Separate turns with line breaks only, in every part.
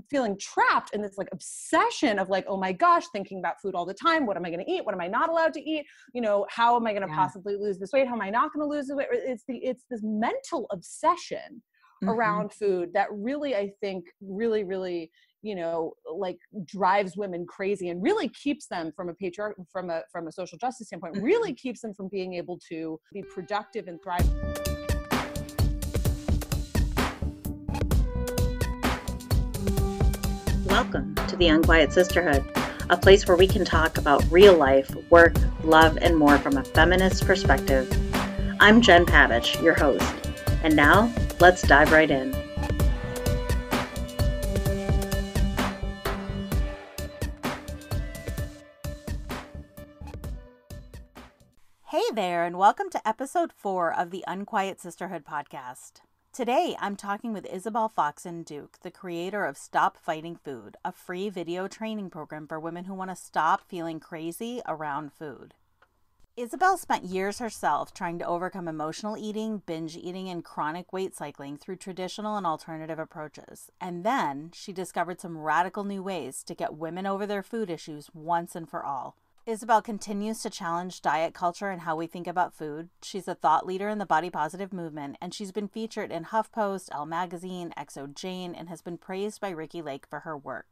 feeling trapped in this like obsession of like, oh my gosh, thinking about food all the time. What am I going to eat? What am I not allowed to eat? You know, how am I going to possibly lose this weight? How am I not going to lose the weight? It's this mental obsession around food that really, I think really, you know, like drives women crazy and really keeps them from a social justice standpoint, really keeps them from being able to be productive and thrive.
Welcome to the Unquiet Sisterhood, a place where we can talk about real life, work, love, and more from a feminist perspective. I'm Jen Pavich, your host, and now let's dive right in. Hey there, and welcome to episode 4 of the Unquiet Sisterhood podcast. Today, I'm talking with Isabel Foxen Duke, the creator of Stop Fighting Food, a free video training program for women who want to stop feeling crazy around food. Isabel spent years herself trying to overcome emotional eating, binge eating, and chronic weight cycling through traditional and alternative approaches. And then she discovered some radical new ways to get women over their food issues once and for all. Isabel continues to challenge diet culture and how we think about food. She's a thought leader in the body positive movement, and she's been featured in Huffington Post, Elle Magazine, XOJane, and has been praised by Ricki Lake for her work.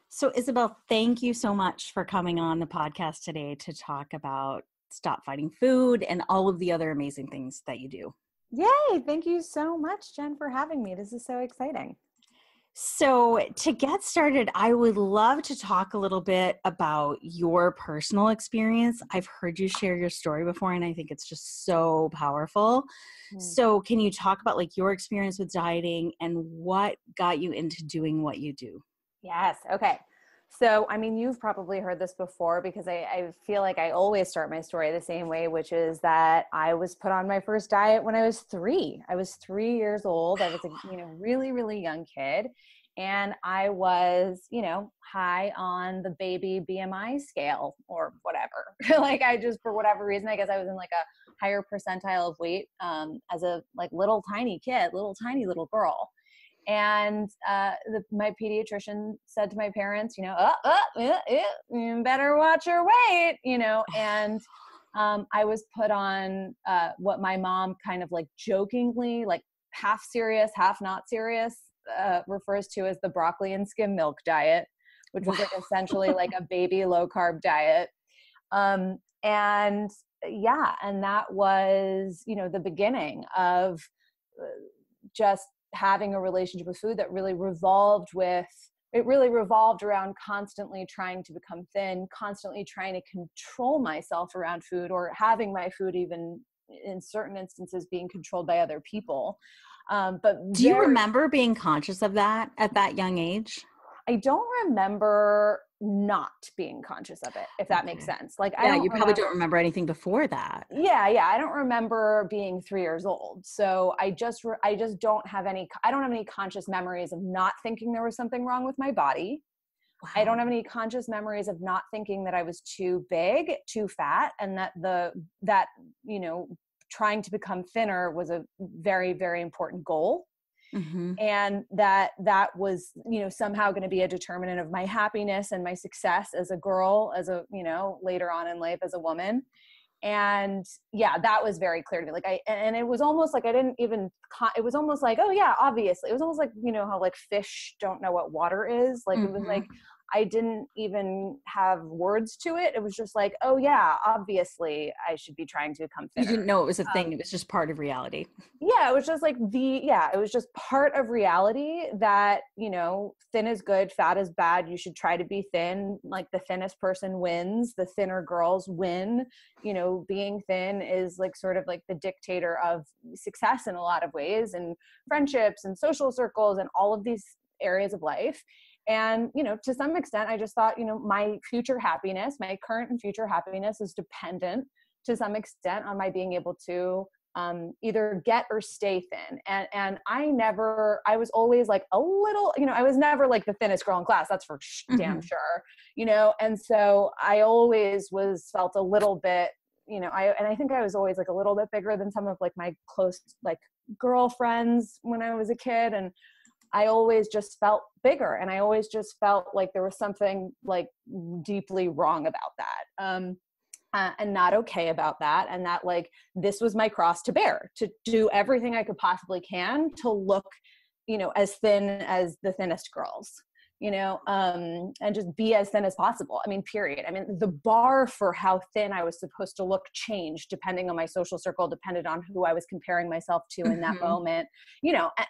So Isabel, thank you so much for coming on the podcast today to talk about Stop Fighting Food and all of the other amazing things that you do.
Yay! Thank you so much, Jen, for having me. This is so exciting.
So to get started, I would love to talk a little bit about your personal experience. I've heard you share your story before, and I think it's just so powerful. So can you talk about like your experience with dieting and what got you into doing what you do?
Yes. Okay. So, I mean, you've probably heard this before because I feel like I always start my story the same way, which is that I was put on my first diet when I was 3. I was 3 years old. I was a really young kid. And I was, high on the baby BMI scale or whatever. Like I just, for whatever reason, I guess I was in like a higher percentile of weight as a like little tiny little girl. And my pediatrician said to my parents, you better watch your weight, and I was put on what my mom kind of like jokingly, like half serious, half not serious, refers to as the broccoli and skim milk diet, which was like essentially like a baby low carb diet. And that was, the beginning of just having a relationship with food that really revolved around constantly trying to become thin, constantly trying to control myself around food, or having my food even in certain instances being controlled by other people. But
do you remember being conscious of that at that young age?
I don't remember not being conscious of it, if that makes sense. Like,
you probably don't remember anything before that.
Yeah. I don't remember being 3 years old. So I just don't have any conscious memories of not thinking there was something wrong with my body. Wow. I don't have any conscious memories of not thinking that I was too big, too fat, and that trying to become thinner was a very, very important goal. Mm-hmm. And that was, somehow going to be a determinant of my happiness and my success as a girl, later on in life as a woman. And yeah, that was very clear to me. Like and it was almost like I didn't even, it was almost like, oh yeah, obviously. It was almost like, how like fish don't know what water is. Like It was like, I didn't even have words to it. It was just like, oh yeah, obviously I should be trying to become thinner.
You didn't know it was a thing. It was just part of reality.
Yeah. It was just like it was just part of reality that, thin is good, fat is bad. You should try to be thin. Like the thinnest person wins, the thinner girls win. Being thin is like sort of like the dictator of success in a lot of ways, and friendships and social circles and all of these areas of life. And, to some extent, I just thought, my future happiness, my current and future happiness is dependent to some extent on my being able to either get or stay thin. And I was always like a little, I was never like the thinnest girl in class. That's for damn sure, and so I always felt a little bit, I think I was always like a little bit bigger than some of like my close, like girlfriends when I was a kid. And I always just felt bigger, and I always just felt like there was something like deeply wrong about that. And not okay about that. And that like, this was my cross to bear, to do everything I could possibly can to look, as thin as the thinnest girls, and just be as thin as possible. I mean, period. I mean, the bar for how thin I was supposed to look changed depending on my social circle, depended on who I was comparing myself to in that moment,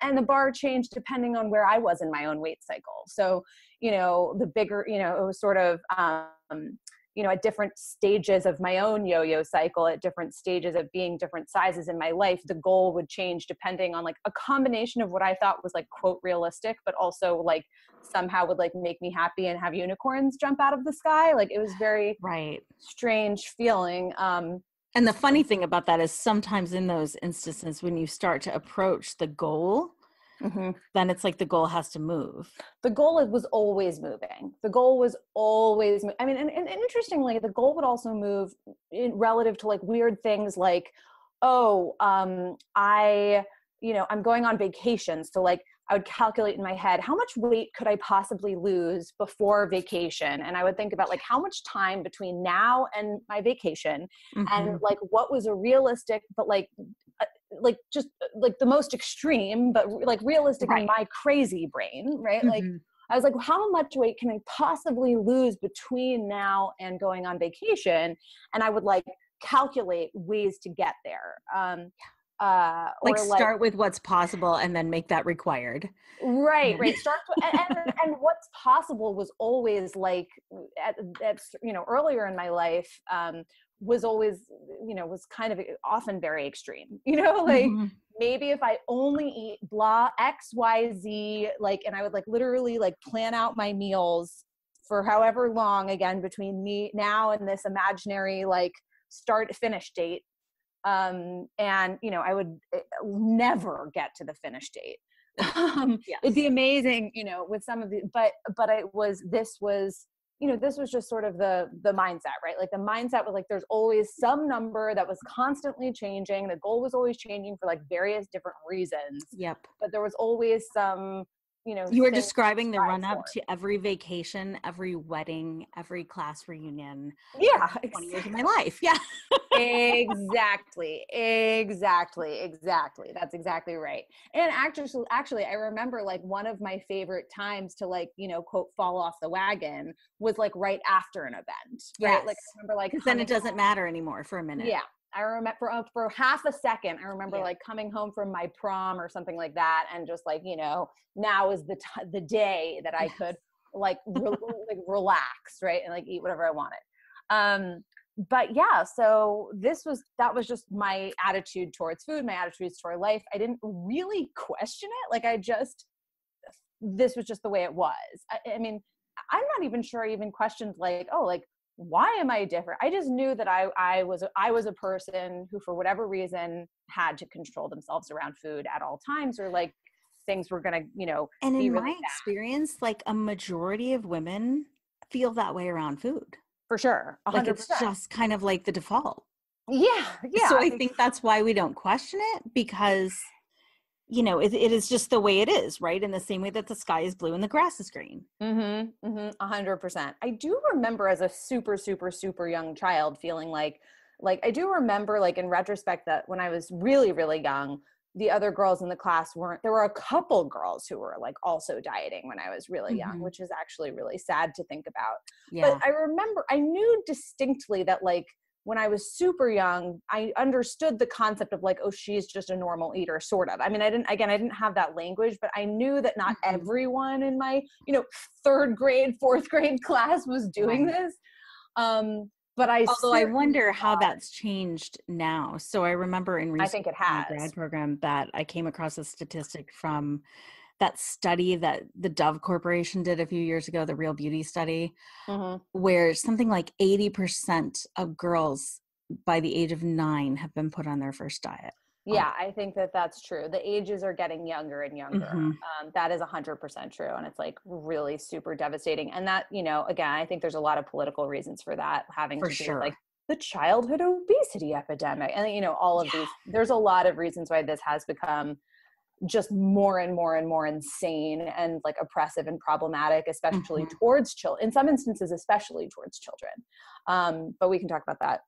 and the bar changed depending on where I was in my own weight cycle. So, the bigger, it was sort of, at different stages of my own yo-yo cycle, at different stages of being different sizes in my life, the goal would change depending on like a combination of what I thought was like quote realistic, but also like somehow would like make me happy and have unicorns jump out of the sky. Like it was very strange feeling.
And the funny thing about that is sometimes in those instances, when you start to approach the goal, then it's like the goal has to move.
The goal was always moving. The goal was always, I mean, and interestingly, the goal would also move in relative to like weird things like, I'm going on vacation. So like I would calculate in my head, how much weight could I possibly lose before vacation? And I would think about like how much time between now and my vacation, and like what was a realistic, but like just like the most extreme, but like realistic in my crazy brain, right? Like I was like, how much weight can I possibly lose between now and going on vacation? And I would like calculate ways to get there.
Start with what's possible and then make that required.
Right. Start and what's possible was always like at earlier in my life, was always, was kind of often very extreme, like maybe if I only eat blah, X, Y, Z, like, and I would like literally like plan out my meals for however long, again, between me now and this imaginary, like start finish date. And, I would never get to the finish date. It'd be amazing, with some of the, but this was just sort of the mindset, right? Like the mindset was like, there's always some number that was constantly changing. The goal was always changing for like various different reasons.
Yep.
But there was always some,
you were describing the run up to every vacation, every wedding, every class reunion.
Yeah.
20 years of my life. Yeah.
Exactly. That's exactly right. And actually, I remember like one of my favorite times to like, quote, fall off the wagon was like right after an event. Right.
Yes.
Like I remember like,
then it doesn't matter anymore for a minute.
Yeah. I remember for half a second, I remember like coming home from my prom or something like that. And just like, now is the day that I could like, like relax. Right. And like eat whatever I wanted. But yeah, so that was just my attitude towards food, my attitudes toward life. I didn't really question it. Like this was just the way it was. I mean, I'm not even sure I even questioned like, oh, like, why am I different? I just knew that I was a person who, for whatever reason, had to control themselves around food at all times, or like things were going to,
and
be
in
really
my experience, like a majority of women feel that way around food.
For sure. 100%.
Like it's just kind of like the default.
Yeah.
So I think that's why we don't question it, because it is just the way it is, right? In the same way that the sky is blue and the grass is green.
100%. I do remember as a super, super, super young child feeling like I do remember like in retrospect that when I was really, really young, the other girls in the class there were a couple girls who were like also dieting when I was really young, which is actually really sad to think about. Yeah. But I knew distinctly that like when I was super young, I understood the concept of like, oh, she's just a normal eater, sort of. I mean, I didn't have that language, but I knew that not everyone in my, third grade, fourth grade class was doing this. But I
wonder how that's changed now. So I remember in
I think it has.
My grad program that I came across a statistic from that study that the Dove Corporation did a few years ago, the Real Beauty study, where something like 80% of girls by the age of 9 have been put on their first diet.
Yeah, I think that's true. The ages are getting younger and younger. That is 100% true. And it's like really super devastating. And that, again, I think there's a lot of political reasons for that having to do with like the childhood obesity epidemic and, all of these, there's a lot of reasons why this has become just more and more and more insane and like oppressive and problematic, especially towards children, in some instances, especially towards children. But we can talk about that.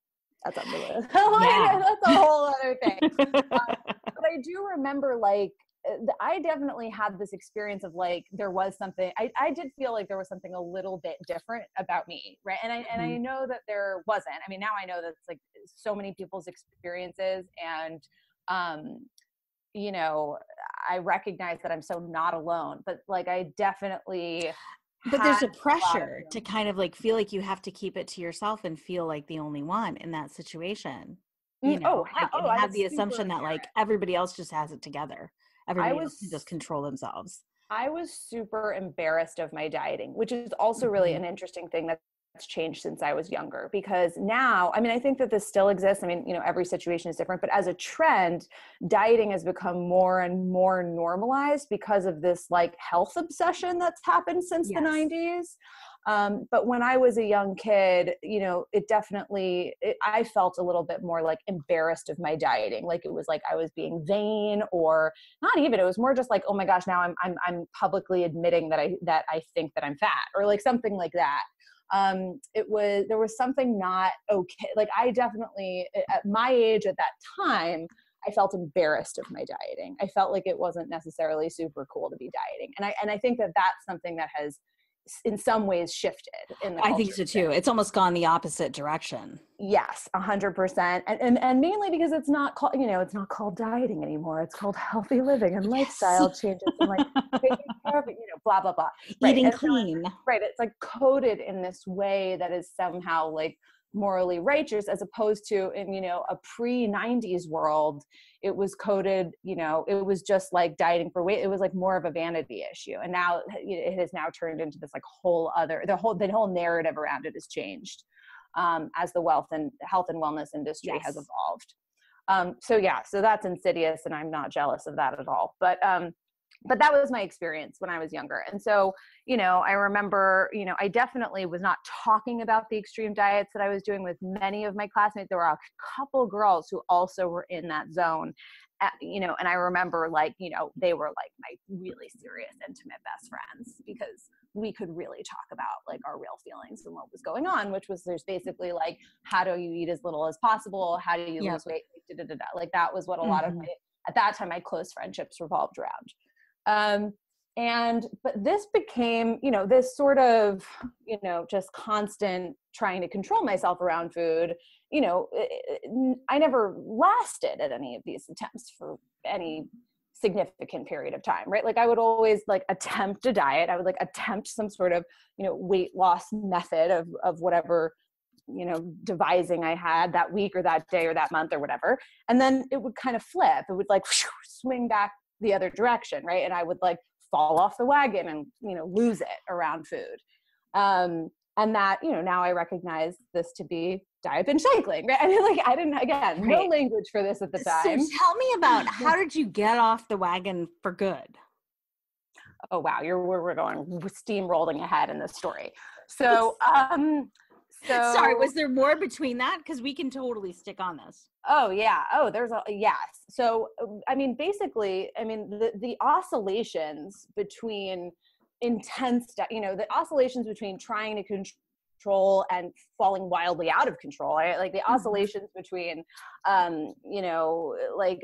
That's unrelated. That's a whole other thing. But I do remember, like, I definitely had this experience of like, there was something, I did feel like there was something a little bit different about me. Right. And I know that there wasn't. I mean, now I know that it's like so many people's experiences, and, you know, I recognize that I'm so not alone, but like, I definitely,
but there's a pressure to kind of like feel like you have to keep it to yourself and feel like the only one in that situation, you know, and have the assumption that like everybody else just has it together. Everybody else can just control themselves.
I was super embarrassed of my dieting, which is also really an interesting thing that's changed since I was younger, because now, I mean, I think that this still exists. I mean, you know, every situation is different, but as a trend, dieting has become more and more normalized because of this like health obsession that's happened since the 90s. But when I was a young kid, you know, it definitely, I felt a little bit more like embarrassed of my dieting. Like it was like I was being vain, or not even, it was more just like, oh my gosh, now I'm publicly admitting that I think that I'm fat, or like something like that. There was something not okay. Like I definitely, at my age at that time, I felt embarrassed of my dieting. I felt like it wasn't necessarily super cool to be dieting. And I think that that's something that has in some ways shifted in the culture.
I think so too. It's almost gone the opposite direction.
Yes, 100%. And mainly because it's not called, you know, it's not called dieting anymore. It's called healthy living and lifestyle changes and like taking care of it, you know, blah, blah, blah.
Eating clean.
Right. It's like coded in this way that is somehow like morally righteous, as opposed to in, you know, a pre-90s world, it was coded, you know, it was just like dieting for weight. It was like more of a vanity issue. And now it has now turned into this like whole other, the whole narrative around it has changed as the health and wellness industry has evolved. So that's insidious, and I'm not jealous of that at all. But that was my experience when I was younger. And so, you know, I remember, you know, I definitely was not talking about the extreme diets that I was doing with many of my classmates. There were a couple girls who also were in that zone, you know, and I remember like, you know, they were like my really serious, intimate best friends, because we could really talk about like our real feelings and what was going on, which was, there's basically like, how do you eat as little as possible? How do you lose weight? Like that was what a lot of my, at that time, my close friendships revolved around. But this became, you know, this sort of, you know, just constant trying to control myself around food. You know, I never lasted at any of these attempts for any significant period of time, right? Like I would always like attempt a diet. I would like attempt some sort of, you know, weight loss method of whatever, you know, devising I had that week or that day or that month or whatever. And then it would kind of flip. It would like swing back the other direction, right? And I would like fall off the wagon and, you know, lose it around food. And that, you know, now I recognize this to be diet binge cycling, right? I mean, like I didn't, again, no language for this at the time.
So tell me about, how did you get off the wagon for good?
Oh, wow. We're going steamrolling ahead in this story. So,
sorry, was there more between that? Because we can totally stick on this.
Oh yeah. Oh, yes. So, I mean, basically, I mean, the oscillations between you know, the oscillations between trying to control and falling wildly out of control, right? Like the oscillations between, you know, like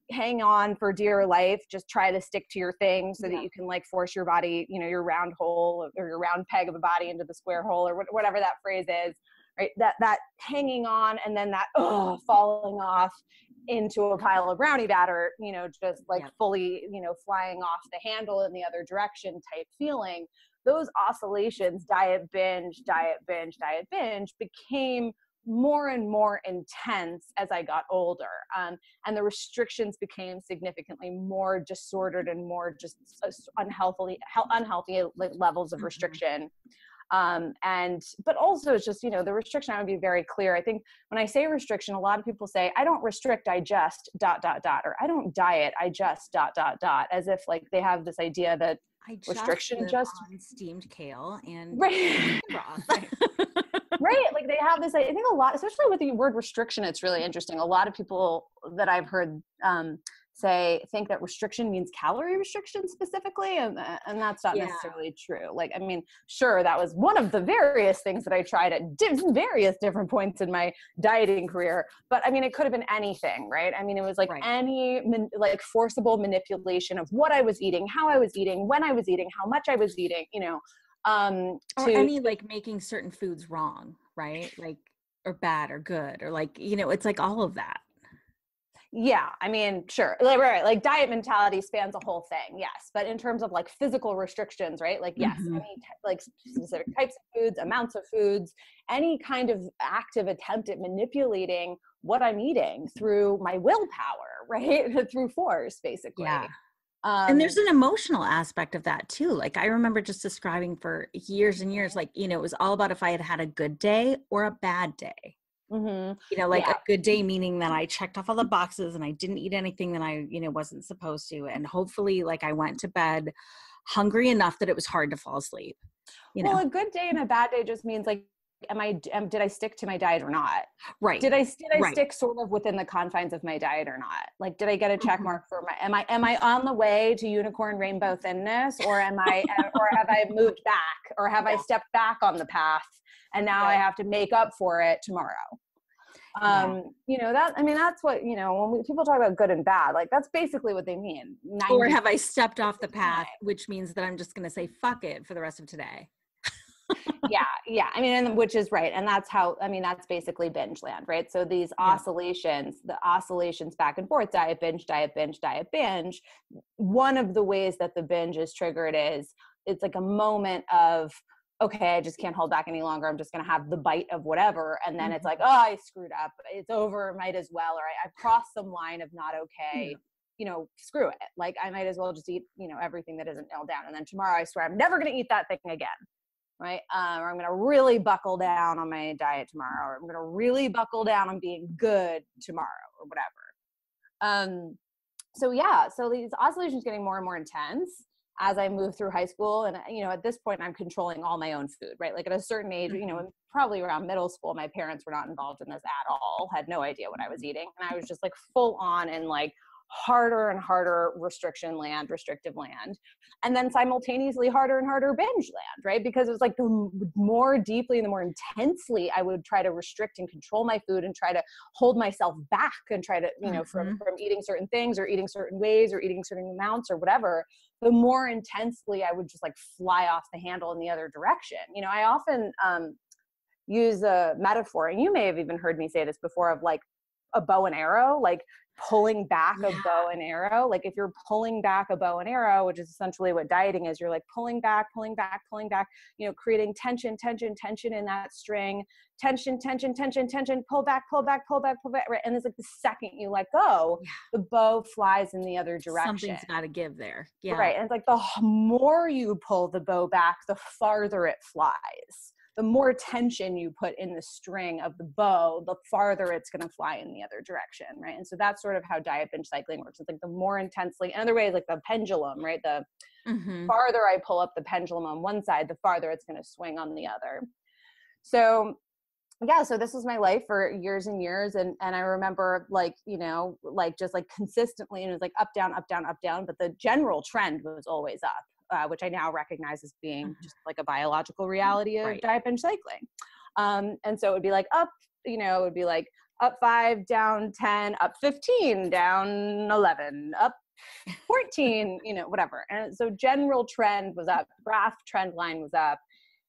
hang on for dear life, just try to stick to your thing so that you can like force your body, you know, your round hole or your round peg of a body into the square hole, or whatever that phrase is, right? That hanging on, and then that falling off into a pile of brownie batter, you know, just like fully, you know, flying off the handle in the other direction type feeling. Those oscillations, diet binge, became more and more intense as I got older. And the restrictions became significantly more disordered and more just unhealthy like levels of restriction. But also it's just, you know, the restriction, I would be very clear. I think when I say restriction, a lot of people say, I don't restrict, I just ... or I don't diet, I just ... as if like they have this idea that restriction just
on steamed kale and
right.
broth.
Right. Like they have this, I think a lot, especially with the word restriction, it's really interesting. A lot of people that I've heard think that restriction means calorie restriction specifically. And that's not necessarily true. Like, I mean, sure, that was one of the various things that I tried at various different points in my dieting career. But I mean, it could have been anything, right? I mean, it was like any like forcible manipulation of what I was eating, how I was eating, when I was eating, how much I was eating, you know,
or any like making certain foods wrong, right? Like, or bad or good, or like, you know, it's like all of that.
Yeah, I mean, sure. Right. Like diet mentality spans a whole thing. Yes. But in terms of like physical restrictions, right? Like, yes, any like specific types of foods, amounts of foods, any kind of active attempt at manipulating what I'm eating through my willpower, right? Through force, basically.
Yeah. And there's an emotional aspect of that too. Like I remember just describing for years and years, like, you know, it was all about if I had had a good day or a bad day. You know, like a good day, meaning that I checked off all the boxes and I didn't eat anything that I, you know, wasn't supposed to. And hopefully like I went to bed hungry enough that it was hard to fall asleep. You know,
a good day and a bad day just means like, did I stick to my diet or not?
Right.
Did I stick sort of within the confines of my diet or not? Like, did I get a check mark for am I on the way to unicorn rainbow thinness, or or have I moved back, or have I stepped back on the path and now I have to make up for it tomorrow? You know, that's what, you know, when people talk about good and bad, like that's basically what they mean.
Or have I stepped off the path, which means that I'm just going to say, fuck it for the rest of today.
Yeah. I mean, and which is right. And that's how, I mean, that's basically binge land, right? So these oscillations, the oscillations back and forth, diet, binge, diet, binge, diet, binge. One of the ways that the binge is triggered is it's like a moment of, okay, I just can't hold back any longer. I'm just going to have the bite of whatever. And then it's like, oh, I screwed up. It's over. Might as well. Or I've crossed some line of not okay. You know, screw it. Like I might as well just eat, you know, everything that isn't nailed down. And then tomorrow I swear I'm never going to eat that thing again. Right. Or I'm going to really buckle down on my diet tomorrow, or I'm going to really buckle down on being good tomorrow, or whatever. So these oscillations getting more and more intense as I move through high school. And, you know, at this point I'm controlling all my own food, right? Like at a certain age, you know, probably around middle school, my parents were not involved in this at all, had no idea what I was eating. And I was just like full on in like harder and harder restrictive land, and then simultaneously harder and harder binge land, right? Because it was like the more deeply and the more intensely I would try to restrict and control my food and try to hold myself back and try to, you know, from eating certain things or eating certain ways or eating certain amounts or whatever, the more intensely I would just like fly off the handle in the other direction. You know, I often use a metaphor, and you may have even heard me say this before, of like a bow and arrow, like pulling back a bow and arrow. Like if you're pulling back a bow and arrow, which is essentially what dieting is, you're like pulling back, you know, creating tension in that string, tension, pull back, right? And it's like the second you let go, the bow flies in the other direction.
Something's got to give there.
Right. And it's like the more you pull the bow back, the farther it flies. The more tension you put in the string of the bow, the farther it's going to fly in the other direction, right? And so that's sort of how diet binge cycling works. It's like the more intensely, another way is like the pendulum, right? The farther I pull up the pendulum on one side, the farther it's going to swing on the other. So yeah, so this was my life for years and years. And I remember like, you know, like just like consistently, and it was like up, down, but the general trend was always up. Which I now recognize as being just like a biological reality of diet binge cycling. And so it would be like up, you know, it would be like up 5, down 10, up 15, down 11, up 14, you know, whatever. And so general trend was up, graph trend line was up.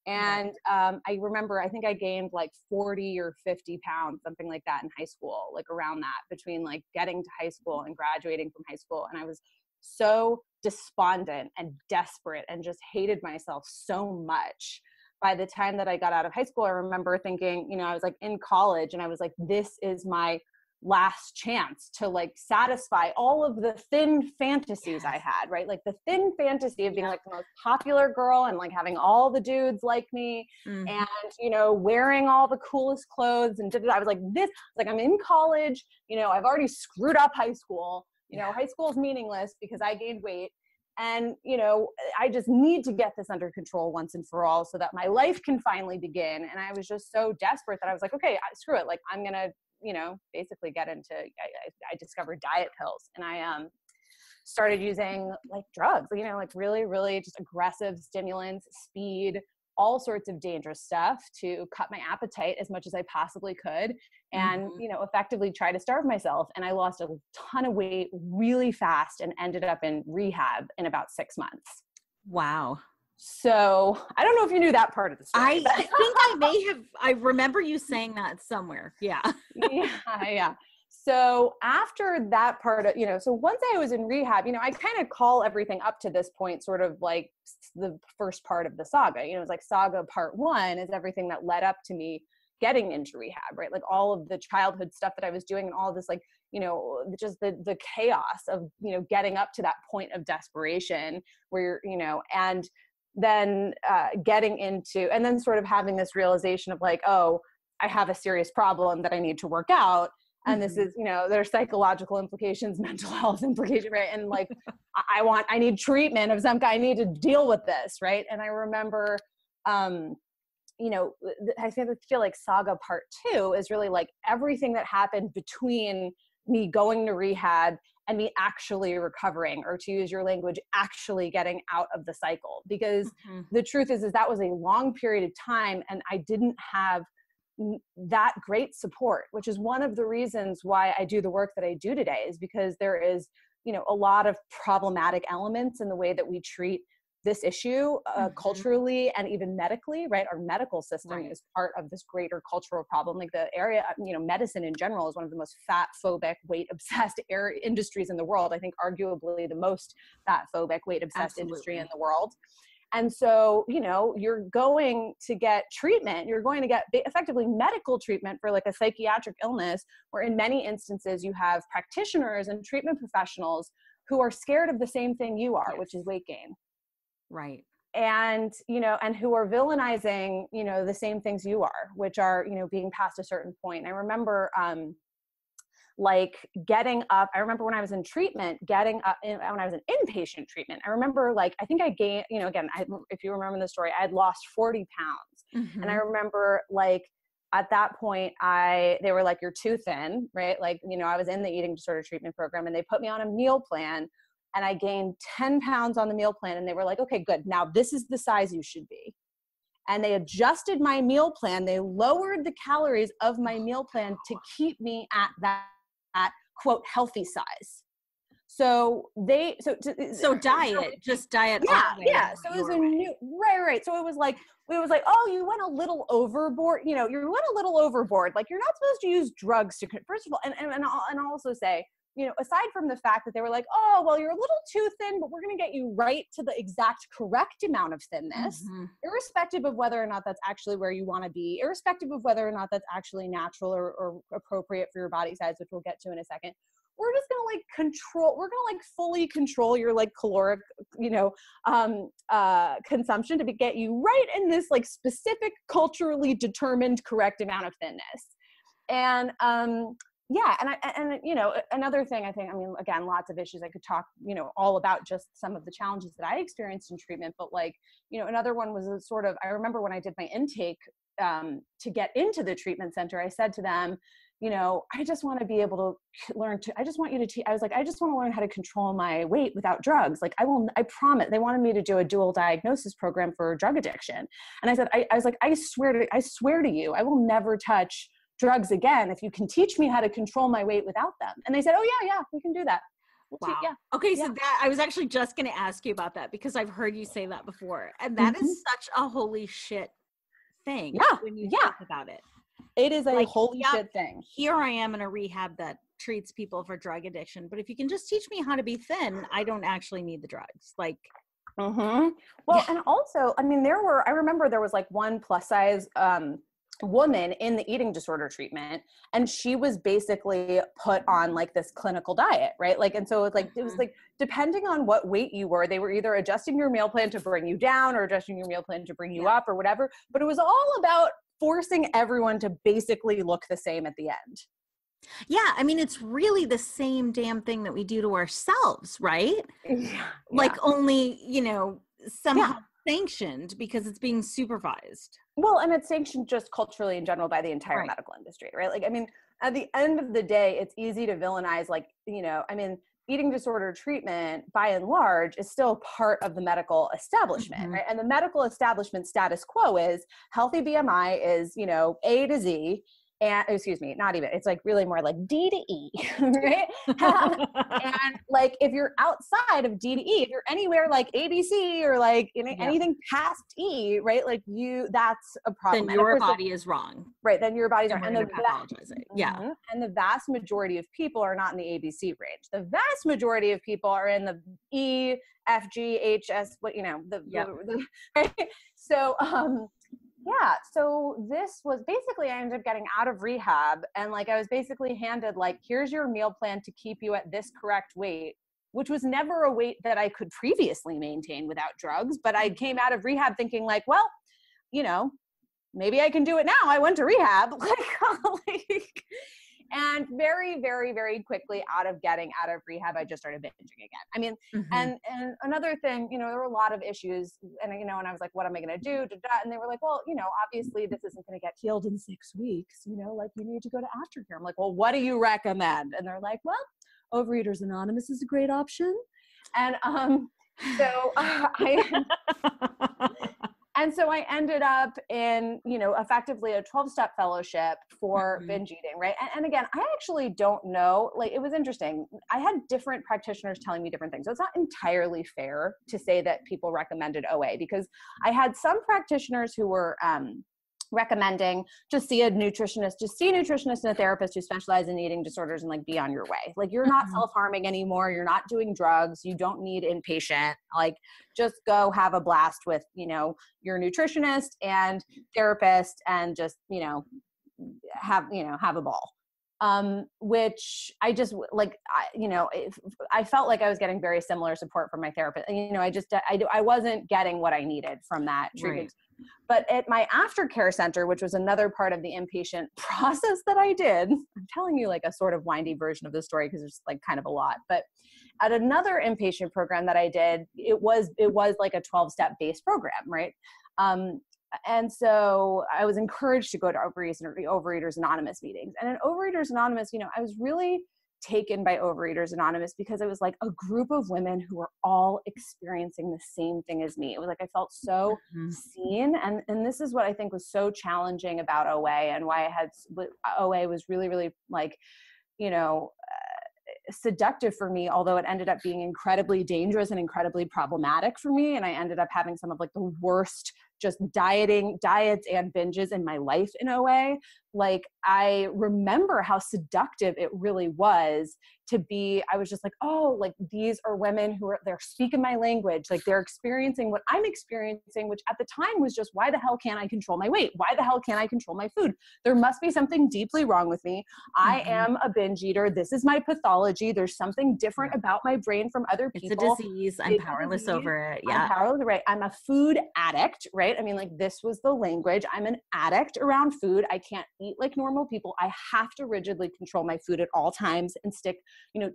And I remember, I think I gained like 40 or 50 pounds, something like that in high school, like around that, between like getting to high school and graduating from high school. And I was so despondent and desperate and just hated myself so much. By the time that I got out of high school, I remember thinking, you know, I was like in college and I was like, this is my last chance to like satisfy all of the thin fantasies I had, right? Like the thin fantasy of being like the most popular girl and like having all the dudes like me and, you know, wearing all the coolest clothes. And I was like, I'm in college, you know, I've already screwed up high school. You know, high school is meaningless because I gained weight. And, I just need to get this under control once and for all so that my life can finally begin. And I was just so desperate that I was like, okay, screw it. Like, I'm going to, basically get into, I discovered diet pills, and I started using like drugs, like really, really just aggressive stimulants, speed, all sorts of dangerous stuff to cut my appetite as much as I possibly could, and, effectively try to starve myself. And I lost a ton of weight really fast and ended up in rehab in about 6 months.
Wow.
So I don't know if you knew that part of the story.
I think I may have, I remember you saying that somewhere. Yeah.
Yeah. So after that part of, so once I was in rehab, I kind of call everything up to this point sort of like the first part of the saga. It's like saga part 1 is everything that led up to me getting into rehab, right? Like all of the childhood stuff that I was doing and all this, like, just the chaos of, getting up to that point of desperation where you're, and then getting into, and then sort of having this realization of like, oh, I have a serious problem that I need to work out. And this is, there's psychological implications, mental health implications, right? And like, I need treatment of some kind. I need to deal with this, right? And I remember, I feel like saga part 2 is really like everything that happened between me going to rehab and me actually recovering, or to use your language, actually getting out of the cycle. Because the truth is that was a long period of time, and I didn't have that great support, which is one of the reasons why I do the work that I do today, is because there is, a lot of problematic elements in the way that we treat this issue culturally and even medically, right? Our medical system is part of this greater cultural problem. Like the area, medicine in general is one of the most fat phobic, weight obsessed industries in the world. I think arguably the most fat phobic, weight obsessed industry in the world. And so, you're going to get treatment, you're going to get effectively medical treatment for like a psychiatric illness, where in many instances you have practitioners and treatment professionals who are scared of the same thing you are, which is weight gain.
Right.
And, and who are villainizing, the same things you are, which are, being past a certain point. And I remember, like getting up, I remember when I was in treatment, getting up when I was in inpatient treatment, I remember like, I think I gained, again, if you remember the story, I had lost 40 pounds. And I remember like, at that point, they were like, you're too thin, right? Like, I was in the eating disorder treatment program, and they put me on a meal plan, and I gained 10 pounds on the meal plan. And they were like, okay, good. Now this is the size you should be. And they adjusted my meal plan. They lowered the calories of my meal plan to keep me at that quote healthy size. So diet. Yeah. So it was a new, right. So it was like, oh, you went a little overboard. You went a little overboard. Like, you're not supposed to use drugs to, first of all, and I'll also say, aside from the fact that they were like, oh, well, you're a little too thin, but we're going to get you right to the exact correct amount of thinness, irrespective of whether or not that's actually where you want to be, irrespective of whether or not that's actually natural or appropriate for your body size, which we'll get to in a second. We're just going to fully control your like caloric, consumption to get you right in this like specific culturally determined correct amount of thinness. And, yeah. And another thing, I think, again, lots of issues I could talk, all about just some of the challenges that I experienced in treatment. But like, another one was a sort of, I remember when I did my intake to get into the treatment center, I said to them, I just want to be able to learn to, I just want you to I was like, I just want to learn how to control my weight without drugs. Like, I promise. They wanted me to do a dual diagnosis program for drug addiction. And I said, I was like, I swear to you, I will never touch drugs again if you can teach me how to control my weight without them. And they said, oh yeah, we can do that.
Wow. Okay. So that, I was actually just going to ask you about that, because I've heard you say that before. And that is such a holy shit thing.
Yeah.
When you talk about it.
It is a holy shit thing.
Here I am in a rehab that treats people for drug addiction, but if you can just teach me how to be thin, I don't actually need the drugs. Like,
well, and also, I remember there was like one plus size, woman in the eating disorder treatment, and she was basically put on like this clinical diet, right? Like, and so it was like, depending on what weight you were, they were either adjusting your meal plan to bring you down or adjusting your meal plan to bring you up or whatever. But it was all about forcing everyone to basically look the same at the end.
Yeah. I mean, it's really the same damn thing that we do to ourselves, right?
Yeah.
Like only,
Yeah.
somehow sanctioned because it's being supervised.
Well, and it's sanctioned just culturally in general by the entire
Right.
medical industry, right? Like, I mean, at the end of the day, it's easy to villainize, like, eating disorder treatment by and large is still part of the medical establishment,
Mm-hmm.
right? And the medical establishment status quo is healthy BMI is, A to Z. And excuse me, not even, it's like really more like D to E, right? And like, if you're outside of D to E, if you're anywhere like ABC or like anything past E, right? Like that's a problem.
Then
And of
your
course,
body is wrong.
right, then your body's
And
wrong.
we're going to pathologize it. Yeah.
And the vast majority of people are not in the ABC range. The vast majority of people are in the E, F, G, H, S, right? So, so this was basically, I ended up getting out of rehab, and like I was basically handed like, here's your meal plan to keep you at this correct weight, which was never a weight that I could previously maintain without drugs. But I came out of rehab thinking like, well, maybe I can do it now. I went to rehab, and very, very, very quickly getting out of rehab, I just started binging again. I mean, and another thing, there were a lot of issues, and and I was like, what am I going to do? And they were like, well, obviously this isn't going to get healed in 6 weeks. Like you need to go to aftercare. I'm like, well, what do you recommend? And they're like, well, Overeaters Anonymous is a great option. And so And so I ended up in, effectively a 12-step fellowship for binge eating, right? And again, I actually don't know, like, it was interesting. I had different practitioners telling me different things. So it's not entirely fair to say that people recommended OA, because I had some practitioners who were recommending just see a nutritionist and a therapist who specialize in eating disorders and like be on your way. Like you're not self-harming anymore. You're not doing drugs. You don't need inpatient. Like just go have a blast with, your nutritionist and therapist and just, have a ball. Which I just like, I felt like I was getting very similar support from my therapist. I wasn't getting what I needed from that treatment.
Right.
But at my aftercare center, which was another part of the inpatient process that I did, I'm telling you like a sort of windy version of the story because there's like kind of a lot, but at another inpatient program that I did, it was like a 12-step based program, right? And so I was encouraged to go to Overeaters Anonymous meetings. And in Overeaters Anonymous, I was really taken by Overeaters Anonymous because it was like a group of women who were all experiencing the same thing as me. It was like I felt so seen. And this is what I think was so challenging about OA and why OA was really, really like, seductive for me, although it ended up being incredibly dangerous and incredibly problematic for me. And I ended up having some of like the worst just diets and binges in my life in OA. Like I remember how seductive it really was to be, I was just like, oh, like these are women they're speaking my language. Like they're experiencing what I'm experiencing, which at the time was just, why the hell can't I control my weight? Why the hell can't I control my food? There must be something deeply wrong with me. I am a binge eater. This is my pathology. There's something different about my brain from other people.
It's a disease. I'm powerless over it. Yeah.
I'm powerless, right? I'm a food addict, right? I mean, like this was the language. I'm an addict around food. I can't eat like normal people. I have to rigidly control my food at all times and stick,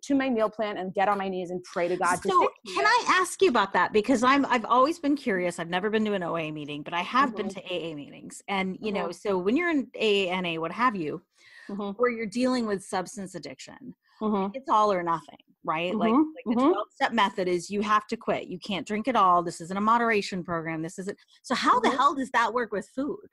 to my meal plan and get on my knees and pray to God.
So can I ask you about that? Because I've always been curious. I've never been to an OA meeting, but I have been to AA meetings. And, so when you're in AA, NA, what have you, where you're dealing with substance addiction, it's all or nothing, right? Like the 12-step method is you have to quit. You can't drink at all. This isn't a moderation program. This isn't. So how the hell does that work with food?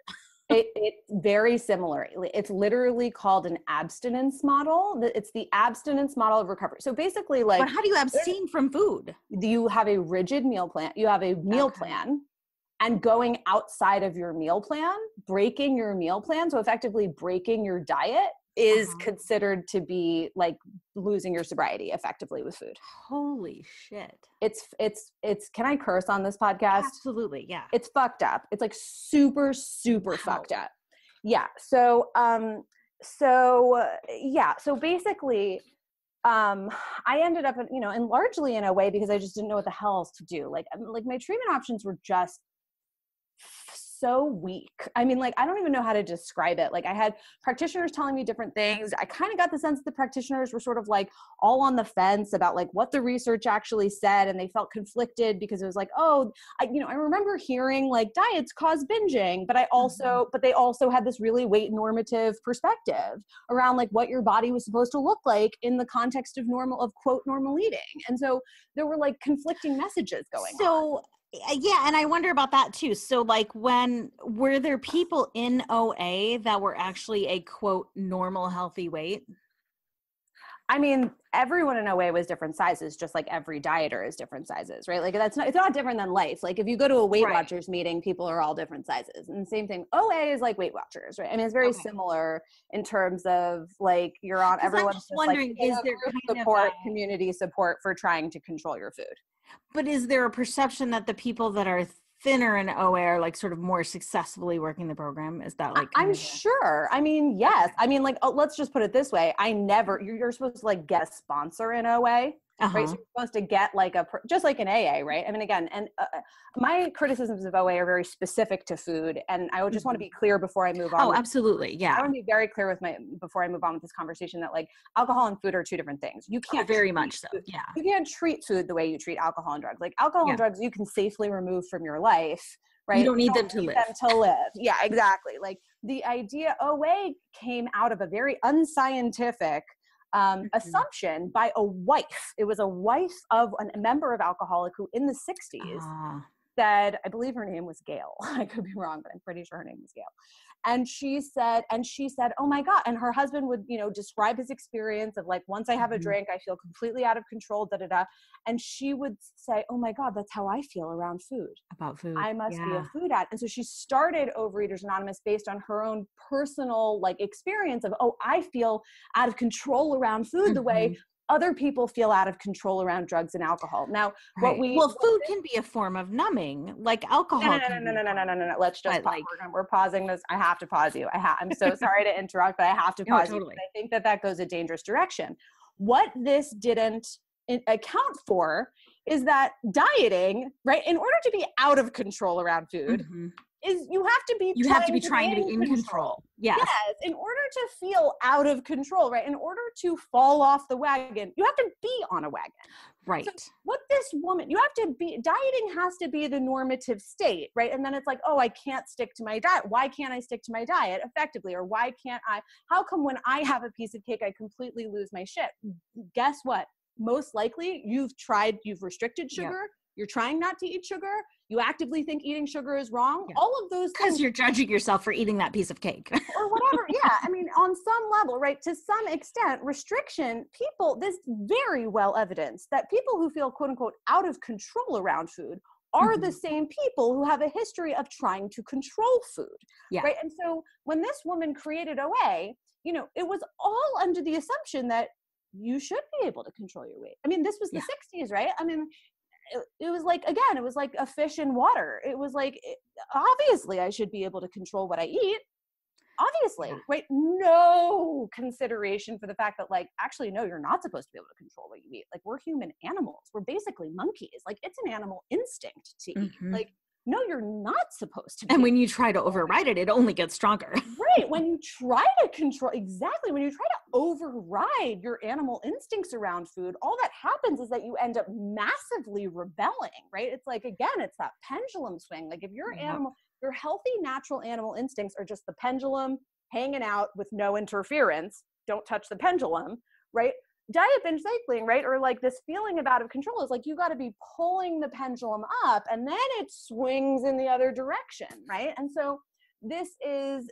It's very similar. It's literally called an abstinence model. It's the abstinence model of recovery. So basically like.
But how do you abstain from food?
You have a rigid meal plan. You have a meal plan, and going outside of your meal plan, breaking your meal plan. So effectively breaking your diet is considered to be like losing your sobriety effectively with food.
Holy shit.
It's can I curse on this podcast?
Absolutely. Yeah.
It's fucked up. It's like super, super fucked up. Yeah. So basically, I ended up, and largely in a way because I just didn't know what the hell else to do. Like my treatment options were just so weak. I mean, like, I don't even know how to describe it. Like, I had practitioners telling me different things. I kind of got the sense that the practitioners were sort of like all on the fence about like what the research actually said. And they felt conflicted because it was like, oh, I remember hearing like diets cause binging, but they also had this really weight normative perspective around like what your body was supposed to look like in the context of quote normal eating. And so there were like conflicting messages going on.
Yeah, and I wonder about that too. So like were there people in OA that were actually a quote normal healthy weight?
I mean, everyone in OA was different sizes, just like every dieter is different sizes, right? Like it's not different than life. Like if you go to a Weight Watchers meeting, people are all different sizes. And the same thing, OA is like Weight Watchers, right? I mean, it's very similar in terms of like you're on everyone's just
wondering,
like,
is there
community support for trying to control your food?
But is there a perception that the people that are thinner in OA are like sort of more successfully working the program? Is that like
I'm sure. I mean, yes. I mean, like, let's just put it this way. You're supposed to like get a sponsor in OA, right? So you're supposed to get like just like an AA, right? I mean, again, and my criticisms of OA are very specific to food. And I would just want to be clear before I move on.
Oh, absolutely. Yeah.
I want to be very clear before I move on with this conversation that like alcohol and food are two different things. You can't
very much so.
Food.
Yeah.
You can't treat food the way you treat alcohol and drugs. Like alcohol and drugs, you can safely remove from your life. Right?
You don't need them to live.
Yeah, exactly. Like the idea OA came out of a very unscientific assumption by a wife. It was a wife of a member of alcoholic who in the 60s said, I believe her name was Gail. I could be wrong, but I'm pretty sure her name was Gail. And she said, oh my God. And her husband would, describe his experience of like, once I have a drink, I feel completely out of control, da, da, da. And she would say, oh my God, that's how I feel around food.
About food.
I must be a food addict. And so she started Overeaters Anonymous based on her own personal like experience of, I feel out of control around food the way other people feel out of control around drugs and alcohol. Now,
food can be a form of numbing, like alcohol.
No. Let's just pause. We're pausing this. I have to pause you. I'm so sorry to interrupt, but I have to pause you. Totally. I think that goes a dangerous direction. What this didn't account for is that dieting, right, in order to be out of control around food, is you have to be trying to be in control.
Yes.
In order to feel out of control, right? In order to fall off the wagon, you have to be on a wagon.
Right.
So what this woman, dieting has to be the normative state, right? And then it's like, I can't stick to my diet. Why can't I stick to my diet effectively? Or how come when I have a piece of cake, I completely lose my shit? Guess what? Most likely you've restricted sugar. You're trying not to eat sugar. You actively think eating sugar is wrong. All of those
things. Because you're judging yourself for eating that piece of cake.
Or whatever. Yeah. I mean, on some level, right? To some extent, there's very well evidence that people who feel quote unquote out of control around food are the same people who have a history of trying to control food. Yeah. Right. And so when this woman created OA, it was all under the assumption that you should be able to control your weight. I mean, this was the 60s, right? I mean, it was like, again, it was like a fish in water. It was like, obviously I should be able to control what I eat. Obviously, right? No consideration for the fact that like, actually, no, you're not supposed to be able to control what you eat. Like we're human animals. We're basically monkeys. Like it's an animal instinct to eat. Like, no, you're not supposed to.
And when you try to override it, it only gets stronger.
Right. When you try to override your animal instincts around food, all that happens is that you end up massively rebelling, right? It's like, again, it's that pendulum swing. Like if your healthy, natural animal instincts are just the pendulum hanging out with no interference, don't touch the pendulum, right? Diet binge cycling, right? Or like this feeling of out of control is like, you got to be pulling the pendulum up and then it swings in the other direction, right? And so this is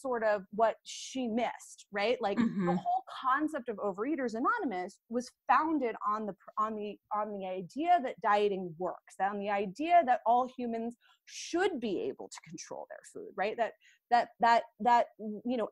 sort of what she missed, right? Like the whole concept of Overeaters Anonymous was founded on the idea that dieting works, on the idea that all humans should be able to control their food, right? That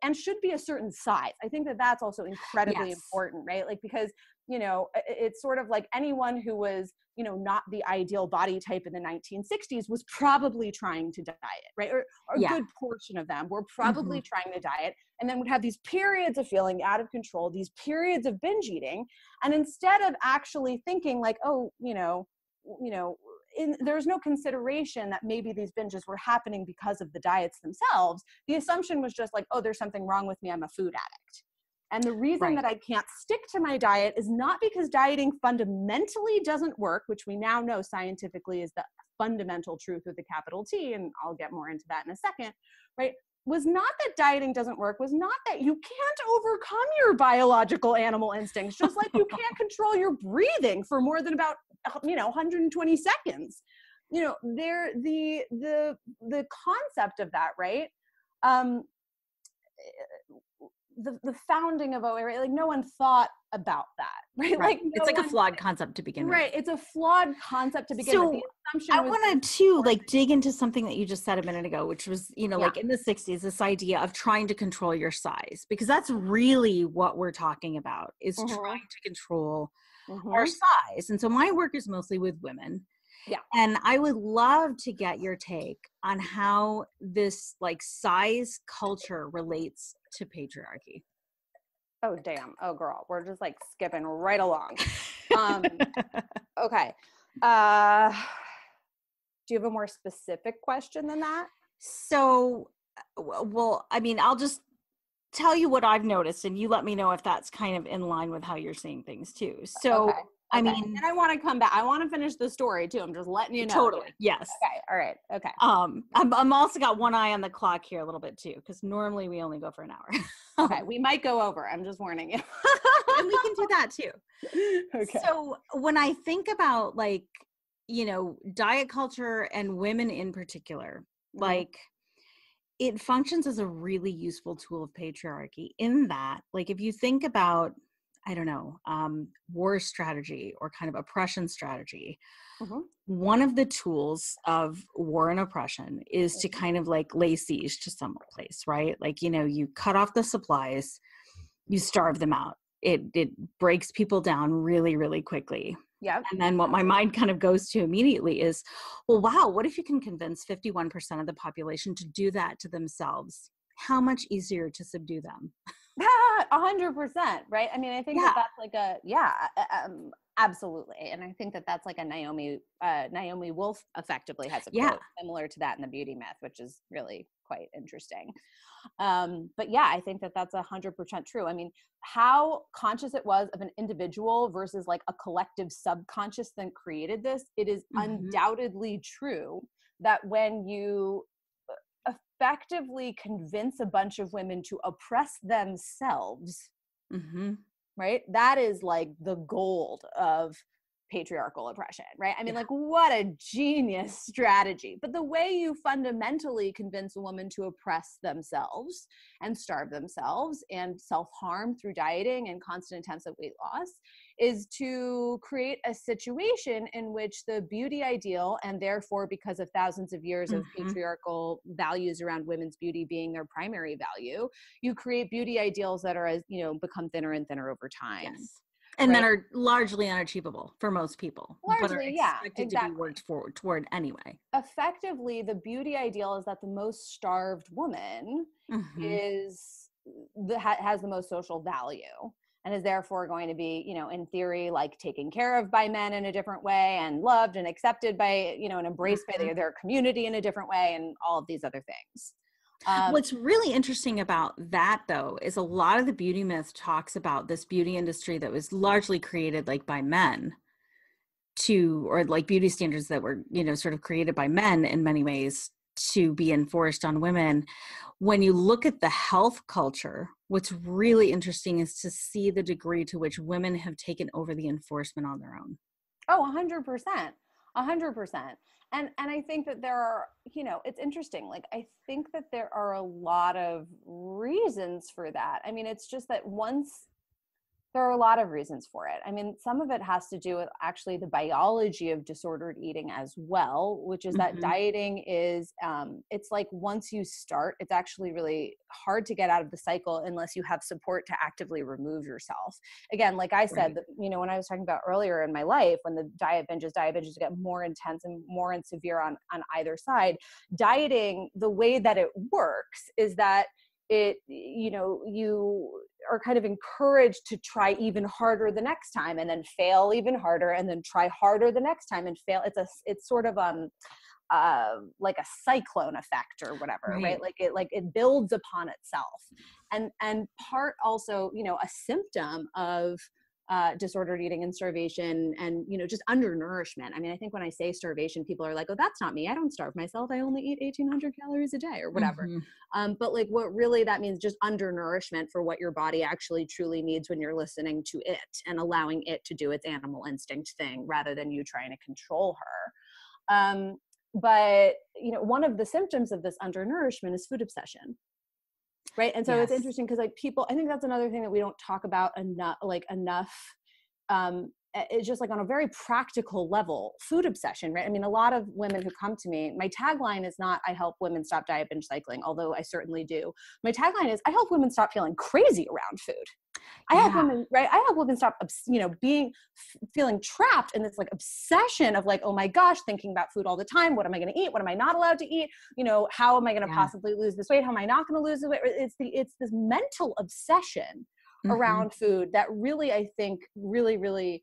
and should be a certain size. I think that's also incredibly important, right? Like, because, it's sort of like anyone who was, not the ideal body type in the 1960s was probably trying to diet, right? Or a good portion of them were probably trying to diet and then would have these periods of feeling out of control, these periods of binge eating. And instead of actually thinking like, there's no consideration that maybe these binges were happening because of the diets themselves. The assumption was just like, oh, there's something wrong with me. I'm a food addict. And the reason that I can't stick to my diet is not because dieting fundamentally doesn't work, which we now know scientifically is the fundamental truth with a capital T, and I'll get more into that in a second, right? Was not that dieting doesn't work, was not that you can't overcome your biological animal instincts, just like you can't control your breathing for more than about, 120 seconds. The concept of that, right? The founding of OA, right? Like no one thought about that, right?
Right. It's like a flawed concept to begin with.
Right. It's a flawed concept to begin with. The assumption
I wanted to dig into something that you just said a minute ago, which was, like in the 60s, this idea of trying to control your size, because that's really what we're talking about is trying to control our size. And so my work is mostly with women.
Yeah.
And I would love to get your take on how this like size culture relates to patriarchy.
Oh, damn. Oh, girl. We're just like skipping right along. Okay. Do you have a more specific question than that?
So, well, I mean, I'll just tell you what I've noticed and you let me know if that's kind of in line with how you're seeing things too. So,
okay.
I mean,
and I want to come back. I want to finish the story too. I'm just letting you know.
Totally. Yes.
Okay. All right. Okay.
I'm also got one eye on the clock here a little bit too, because normally we only go for an hour.
Okay. We might go over. I'm just warning you.
And we can do that too.
Okay.
So when I think about like, diet culture and women in particular, like it functions as a really useful tool of patriarchy in that, like, if you think about, I don't know, war strategy or kind of oppression strategy. One of the tools of war and oppression is to kind of like lay siege to some place, right? Like, you cut off the supplies, you starve them out. It breaks people down really, really quickly.
Yeah.
And then what my mind kind of goes to immediately is, well, wow, what if you can convince 51% of the population to do that to themselves? How much easier to subdue them?
100%, right? I mean, I think that's like absolutely. And I think that's like a Naomi Wolf effectively has a quote similar to that in the beauty myth, which is really quite interesting. But yeah, I think that's 100% true. I mean, how conscious it was of an individual versus like a collective subconscious that created this, it is undoubtedly true that when you effectively convince a bunch of women to oppress themselves, right? That is like the gold of patriarchal oppression, right? I mean, like, what a genius strategy. But the way you fundamentally convince a woman to oppress themselves and starve themselves and self-harm through dieting and constant intensive weight loss is to create a situation in which the beauty ideal, and therefore because of thousands of years of patriarchal values around women's beauty being their primary value, you create beauty ideals that are, as become thinner and thinner over time.
Yes. And that are largely unachievable for most people.
Largely,
but are expected to be worked toward anyway.
Effectively, the beauty ideal is that the most starved woman has the most social value and is therefore going to be, in theory, like taken care of by men in a different way and loved and accepted by, and embraced by their community in a different way and all of these other things.
What's really interesting about that, though, is a lot of the beauty myth talks about this beauty industry that was largely created like by men or like beauty standards that were, sort of created by men in many ways to be enforced on women. When you look at the health culture, what's really interesting is to see the degree to which women have taken over the enforcement on their own.
Oh, 100%. 100%. And I think that there are, it's interesting. Like, I think that there are a lot of reasons for that. I mean, it's just that there are a lot of reasons for it. I mean, some of it has to do with actually the biology of disordered eating as well, which is that dieting is, it's like once you start, it's actually really hard to get out of the cycle unless you have support to actively remove yourself. Again, like I said, when I was talking about earlier in my life, when the diet binges get more intense and more severe on either side, dieting, the way that it works is that you are kind of encouraged to try even harder the next time, and then fail even harder, and then try harder the next time and fail. It's sort of like a cyclone effect or whatever, right? Like it builds upon itself. And part also, a symptom of disordered eating and starvation and, just undernourishment. I mean, I think when I say starvation, people are like, oh, that's not me. I don't starve myself. I only eat 1,800 calories a day or whatever. But like what really that means, just undernourishment for what your body actually truly needs when you're listening to it and allowing it to do its animal instinct thing rather than you trying to control her. But, one of the symptoms of this undernourishment is food obsession. Right. And so It's interesting because like people, I think that's another thing that we don't talk about enough. It's just like on a very practical level, food obsession, right? I mean, a lot of women who come to me, my tagline is not, I help women stop diet binge cycling, although I certainly do. My tagline is, I help women stop feeling crazy around food. I help women, right? I help women stop, feeling trapped in this like obsession of like, oh my gosh, thinking about food all the time. What am I going to eat? What am I not allowed to eat? How am I going to possibly lose this weight? How am I not going to lose the weight? It's this mental obsession around food that really, I think, really,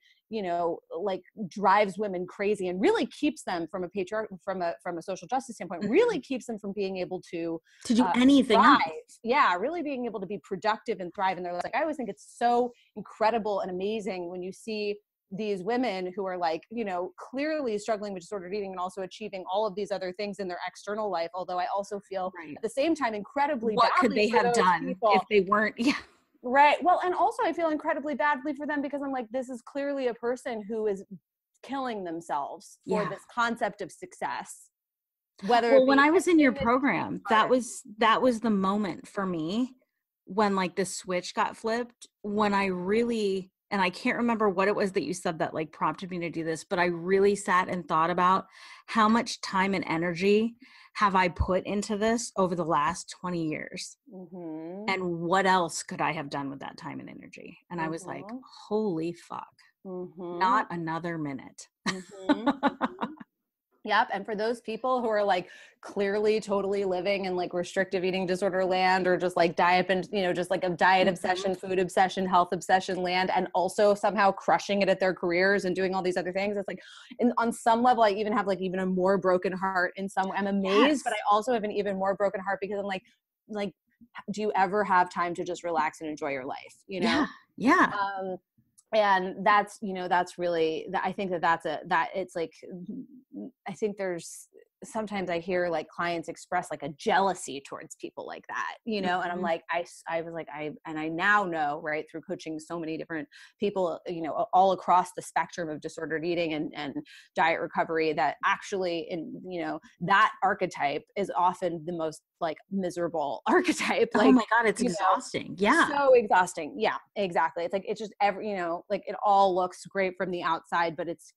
like drives women crazy and really keeps them from a social justice standpoint, really keeps them from being able to
do anything
thrive.
else.
Yeah, really being able to be productive and thrive in their lives. Like I always think it's so incredible and amazing when you see these women who are like, clearly struggling with disordered eating and also achieving all of these other things in their external life. Although I also feel at the same time incredibly
what
badly
could they have done
people.
If they weren't? Yeah.
Right. Well, and also I feel incredibly badly for them because I'm like, this is clearly a person who is killing themselves for this concept of success.
When I was in your program, that was the moment for me when like the switch got flipped, when I really, and I can't remember what it was that you said that like prompted me to do this, but I really sat and thought about how much time and energy have I put into this over the last 20 years? And what else could I have done with that time and energy? And I was like, holy fuck, not another minute.
Yep. And for those people who are like clearly totally living in like restrictive eating disorder land, or just like diet and, just like a diet obsession, food obsession, health obsession land, and also somehow crushing it at their careers and doing all these other things. It's like, on some level, I even have like even a more broken heart in some way. I'm amazed, but I also have an even more broken heart because I'm like, do you ever have time to just relax and enjoy your life?
Yeah.
And that's, that's really, I think that it's like, I think there's, sometimes I hear like clients express like a jealousy towards people like that, and I'm like, I was like, I now know, right, through coaching so many different people, all across the spectrum of disordered eating and diet recovery, that actually that archetype is often the most like miserable archetype. Like,
oh my God, it's exhausting.
So exhausting. Yeah, exactly. It's like, it's just like it all looks great from the outside, but it's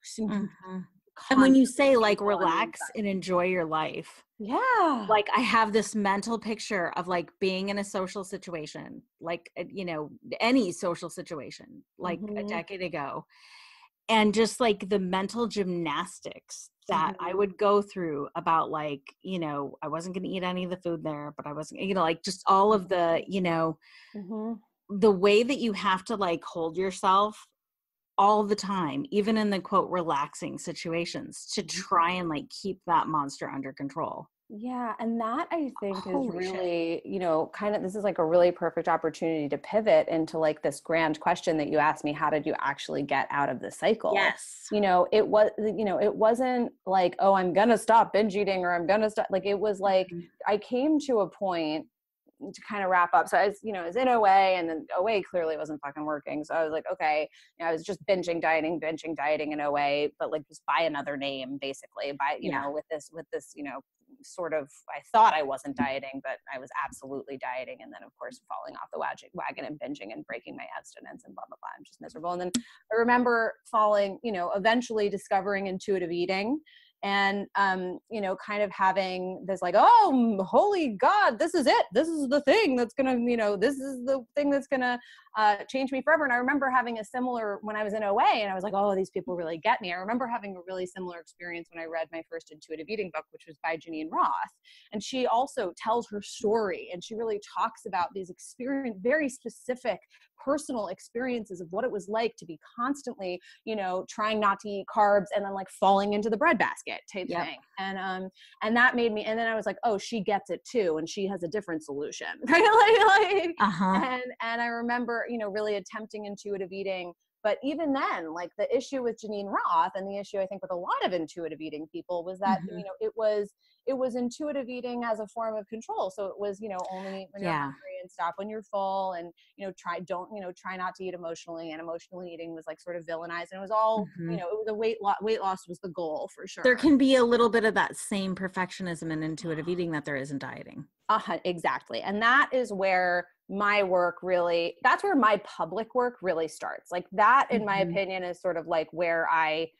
and when you say like relax and enjoy your life, like I have this mental picture of like being in a social situation, like any social situation, like a decade ago, and just like the mental gymnastics that I would go through about like, I wasn't going to eat any of the food there, but I wasn't, like just all of the, the way that you have to like hold yourself all the time, even in the quote relaxing situations, to try and like keep that monster under control.
Yeah. And that I think is really, kind of, this is like a really perfect opportunity to pivot into like this grand question that you asked me, how did you actually get out of the cycle?
Yes.
It wasn't like, oh, I'm going to stop binge eating, or I'm going to stop. Like, it was like, I came to a point to kind of wrap up. So I was in OA, and then OA clearly wasn't fucking working. So I was like, okay, I was just binging dieting in OA, but like just by another name, basically with this, sort of, I thought I wasn't dieting, but I was absolutely dieting. And then of course, falling off the wagon and binging and breaking my abstinence and blah, blah, blah. I'm just miserable. And then I remember eventually discovering intuitive eating and, you know, kind of having this like, oh, holy God, this is it. This is the thing that's going to, you know, this is the thing that's going to change me forever. And I remember having a similar, when I was in OA and I was like, oh, these people really get me. I remember having a really similar experience when I read my first intuitive eating book, which was by Janine Roth. And she also tells her story, and she really talks about these very specific personal experiences of what it was like to be constantly, you know, trying not to eat carbs and then like falling into the breadbasket type thing. And that made me, and then I was like, oh, she gets it too. And she has a different solution, right? And I remember, you know, really attempting intuitive eating. But even then, like the issue with Janine Roth and the issue I think with a lot of intuitive eating people was that, you know, it was intuitive eating as a form of control. So it was, you know, only eat when you're hungry and stop when you're full, and, you know, try not to eat emotionally, and emotional eating was like sort of villainized, and it was all, you know, it was weight loss was the goal for sure.
There can be a little bit of that same perfectionism in intuitive eating that there is in dieting.
Exactly. And that is where my work really, that's where my public work really starts. Like that, in my opinion, is sort of like where I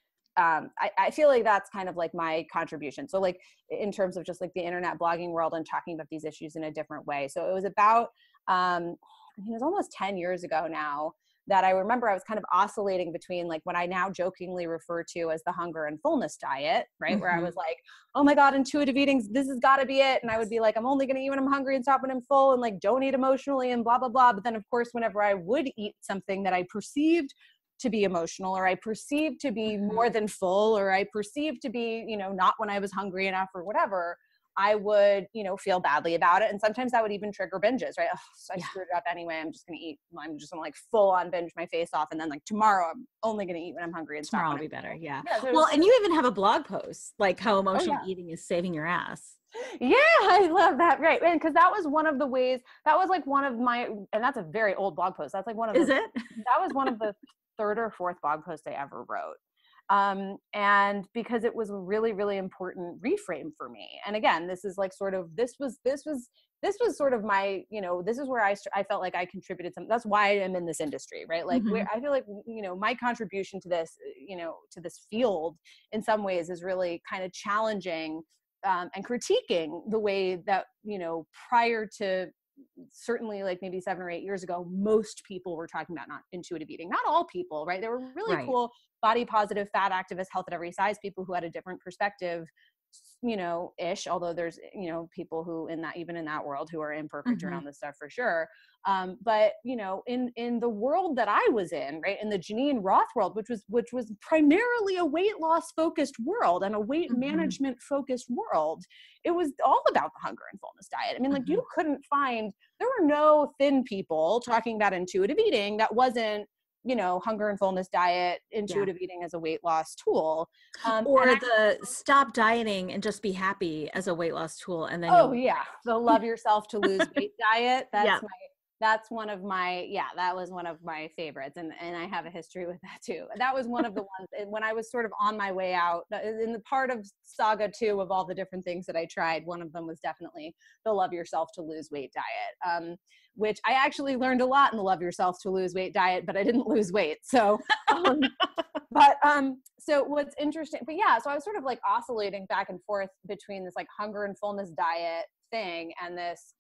feel like that's kind of like my contribution. So like in terms of just like the internet blogging world and talking about these issues in a different way. So it was about, I mean, it was almost 10 years ago now that I remember I was kind of oscillating between like what I now jokingly refer to as the hunger and fullness diet, right? Where I was like, oh my God, intuitive eating, this has got to be it. And I would be like, I'm only going to eat when I'm hungry and stop when I'm full, and like, don't eat emotionally and blah, blah, blah. But then of course, whenever I would eat something that I perceived to be emotional, or I perceived to be more than full, or I perceived to be, you know, not when I was hungry enough or whatever, I would, you know, feel badly about it. And sometimes that would even trigger binges, right? Oh, so I screwed it up anyway. I'm just going to like full on binge my face off. And then like tomorrow, I'm only going to eat when I'm hungry, and
tomorrow will be better. Yeah.
So
well, and you even have a blog post, like how emotional eating is saving your ass.
Yeah, I love that. Right. And because that was one of the ways, that was like one of my, and that's a very old blog post. That's like one of the, that was one of the third or fourth blog posts I ever wrote. And because it was a really, really important reframe for me. And again, this is like sort of, this was sort of my, you know, this is where I felt like I contributed some, that's why I'm in this industry, right? Like where I feel like, you know, my contribution to this, you know, to this field in some ways is really kind of challenging, and critiquing the way that, you know, prior to certainly like maybe 7 or 8 years ago, most people were talking about not intuitive eating. Not all people, right? There were really cool body positive, fat activist, health at every size people who had a different perspective, you know, although there's, you know, people who even in that world who are imperfect around this stuff for sure. But, you know, in the world that I was in, right, in the Janine Roth world, which was primarily a weight loss focused world and a weight management focused world, it was all about the hunger and fullness diet. I mean, like you couldn't find, there were no thin people talking about intuitive eating that wasn't, you know, hunger and fullness diet, intuitive eating as a weight loss tool.
Or the stop dieting and just be happy as a weight loss tool. And then
the love yourself to lose weight diet. That's one of my, that was one of my favorites. And I have a history with that too. That was one of the ones when I was sort of on my way out in the part of saga 2 of all the different things that I tried. One of them was definitely the love yourself to lose weight diet, which I actually learned a lot in the love yourself to lose weight diet, but I didn't lose weight. So, so what's interesting, so I was sort of like oscillating back and forth between this like hunger and fullness diet thing and this,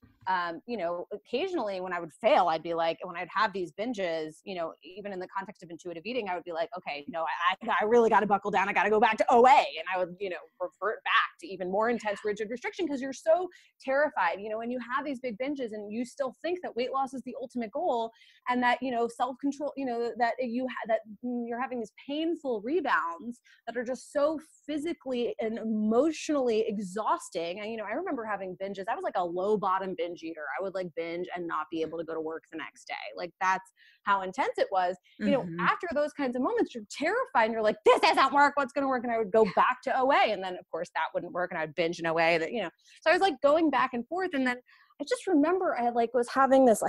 you know, occasionally when I would fail, I'd be like, when I'd have these binges, you know, even in the context of intuitive eating, I would be like, okay, no, I really got to buckle down. I got to go back to OA. And I would, you know, revert back to even more intense, rigid restriction because you're so terrified, you know, when you have these big binges and you still think that weight loss is the ultimate goal and that, you know, self-control, you know, that that you're having these painful rebounds that are just so physically and emotionally exhausting. And, you know, I remember having binges. I was like a low bottom binge eater. I would like binge and not be able to go to work the next day. Like that's how intense it was. You know, after those kinds of moments, you're terrified and you're like, this doesn't work. What's going to work? And I would go back to OA. And then of course that wouldn't work. And I'd binge in a way that, you know, so I was like going back and forth. And then I just remember I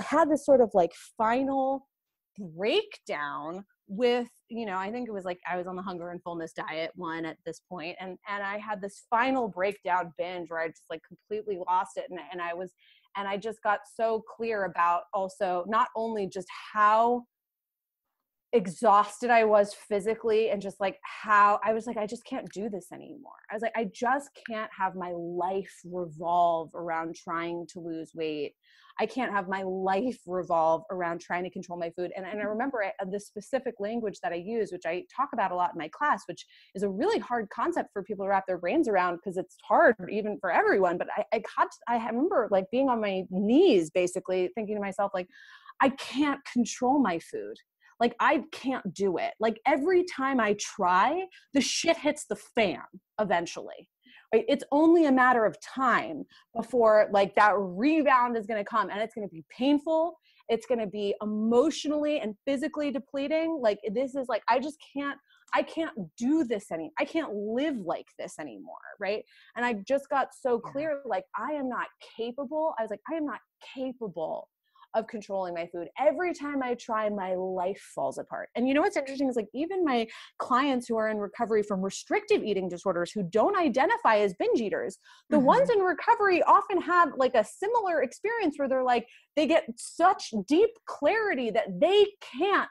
had this sort of like final breakdown with, you know, I think it was like I was on the hunger and fullness diet one at this point, and I had this final breakdown binge where I just like completely lost it, and I just got so clear about also not only just how exhausted I was physically, and just like how I was like, I just can't do this anymore. I was like, I just can't have my life revolve around trying to lose weight. I can't have my life revolve around trying to control my food. And I remember the specific language that I use, which I talk about a lot in my class, which is a really hard concept for people to wrap their brains around because it's hard even for everyone. But I remember like being on my knees, basically thinking to myself, like, I can't control my food. Like, I can't do it. Like, every time I try, the shit hits the fan eventually. Right? It's only a matter of time before like that rebound is going to come, and it's going to be painful. It's going to be emotionally and physically depleting. Like, this is like, I can't do this anymore. I can't live like this anymore. Right. And I just got so clear, like, I am not capable. I was like, I am not capable of controlling my food. Every time I try, my life falls apart. And you know what's interesting is like, even my clients who are in recovery from restrictive eating disorders who don't identify as binge eaters, the ones in recovery often have like a similar experience where they're like, they get such deep clarity that they can't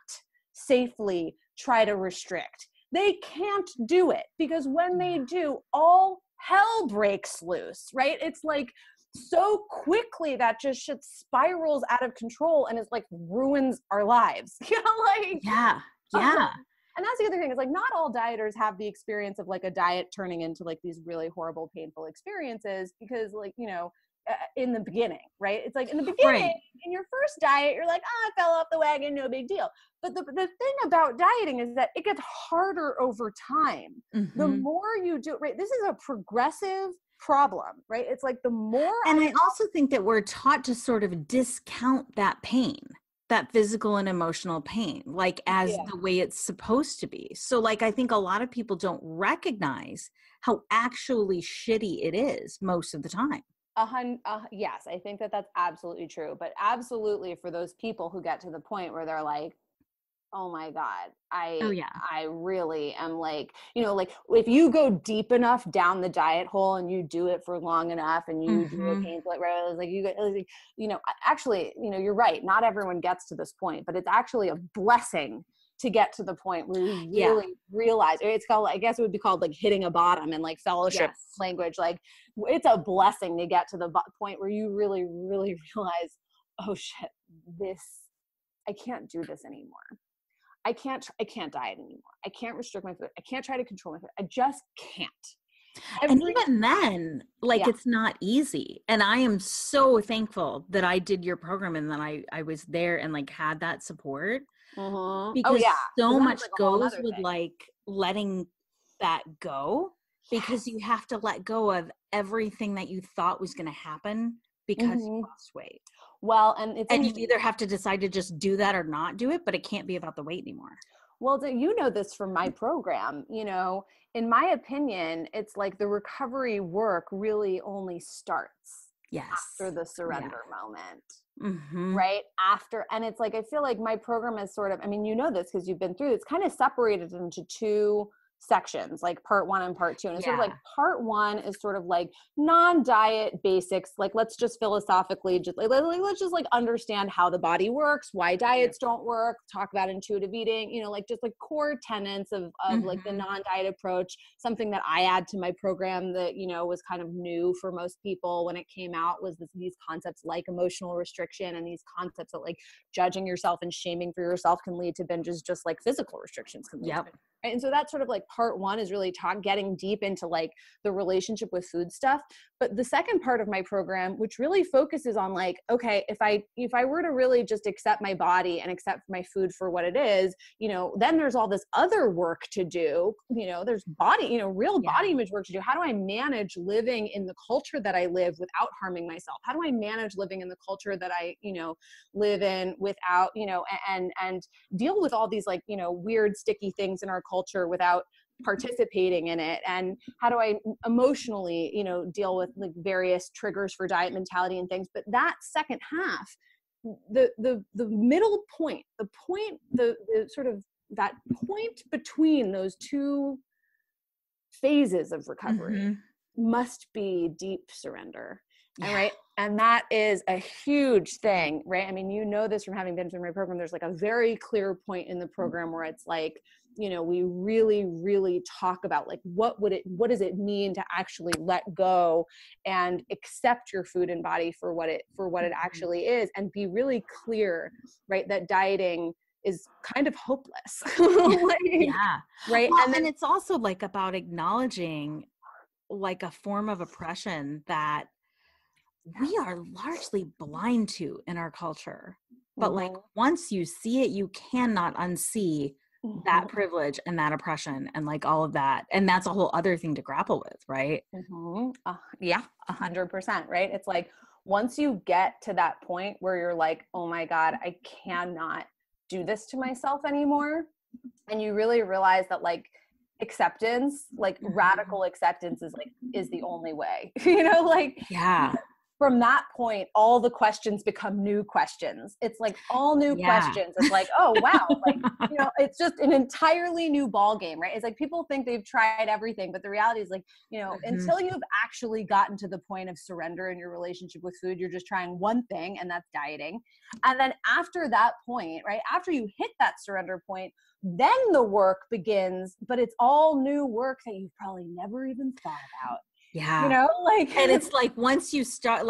safely try to restrict. They can't do it because when they do, all hell breaks loose, right? It's like, so quickly that just shit spirals out of control and it's like ruins our lives. You know, like, and that's the other thing is like, not all dieters have the experience of like a diet turning into like these really horrible, painful experiences because like, you know, in the beginning, right? It's like in the beginning, in your first diet, you're like, oh, I fell off the wagon, no big deal. But the thing about dieting is that it gets harder over time. The more you do it, right? This is a progressive problem, right? It's like the more.
And I also think that we're taught to sort of discount that pain, that physical and emotional pain, like as the way it's supposed to be. So like, I think a lot of people don't recognize how actually shitty it is most of the time.
Yes, I think that that's absolutely true. But absolutely for those people who get to the point where they're like, oh my God, I really am like, you know, like if you go deep enough down the diet hole and you do it for long enough and you do it painfully, right? Like you get, you know, actually, you know, you're right. Not everyone gets to this point, but it's actually a blessing to get to the point where you really realize it's called, I guess it would be called like hitting a bottom in like fellowship language. Like it's a blessing to get to the point where you really, really realize, oh shit, I can't do this anymore. I can't diet anymore. I can't restrict my food. I can't try to control my food. I just can't.
And even then, like, it's not easy. And I am so thankful that I did your program and that I was there and like had that support because so much like goes with like letting that go because you have to let go of everything that you thought was going to happen because you lost weight.
Well, and
you either have to decide to just do that or not do it, but it can't be about the weight anymore.
Well, you know this from my program, you know, in my opinion, it's like the recovery work really only starts after the surrender moment, right? After, and it's like, I feel like my program is sort of, I mean, you know this because you've been through, it's kind of separated into two sections, like part 1 and part 2. And it's sort of like part 1 is sort of like non-diet basics. Like, let's just philosophically just let's just like understand how the body works, why diets don't work, talk about intuitive eating, you know, like just like core tenets of like the non-diet approach, something that I add to my program that, you know, was kind of new for most people when it came out was these concepts like emotional restriction and these concepts that like judging yourself and shaming for yourself can lead to binges just like physical restrictions can lead to binges. Right? And so that's sort of like part 1 is really getting deep into like the relationship with food stuff. But the second part of my program, which really focuses on like, okay, if I were to really just accept my body and accept my food for what it is, you know, then there's all this other work to do. You know, there's body, you know, real body image work to do. How do I manage living in the culture that I live without harming myself? How do I manage living in the culture that I, you know, live in without, you know, and deal with all these like, you know, weird sticky things in our culture without participating in it? And how do I emotionally, you know, deal with like various triggers for diet mentality and things? But that second half, the middle point, the sort of that point between those two phases of recovery must be deep surrender. All right. And that is a huge thing, right? I mean, you know this from having been through my program. There's like a very clear point in the program where it's like, you know, we really, really talk about like, what does it mean to actually let go and accept your food and body for what it actually is, and be really clear, right? That dieting is kind of hopeless. Like,
yeah.
right.
Well,
And then
it's also like about acknowledging like a form of oppression that we are largely blind to in our culture. But like once you see it, you cannot unsee that privilege and that oppression and like all of that. And that's a whole other thing to grapple with, right?
Yeah, 100%, right? It's like, once you get to that point where you're like, oh my God, I cannot do this to myself anymore. And you really realize that like acceptance, like radical acceptance is the only way, you know, like,
yeah.
From that point, all the questions become new questions. It's like all new questions. It's like, oh, wow. Like, you know, it's just an entirely new ball game, right? It's like people think they've tried everything, but the reality is like, you know, until you've actually gotten to the point of surrender in your relationship with food, you're just trying one thing, and that's dieting. And then after that point, right, after you hit that surrender point, then the work begins, but it's all new work that you've probably never even thought about.
Yeah.
You know, like,
and it's like, once you start,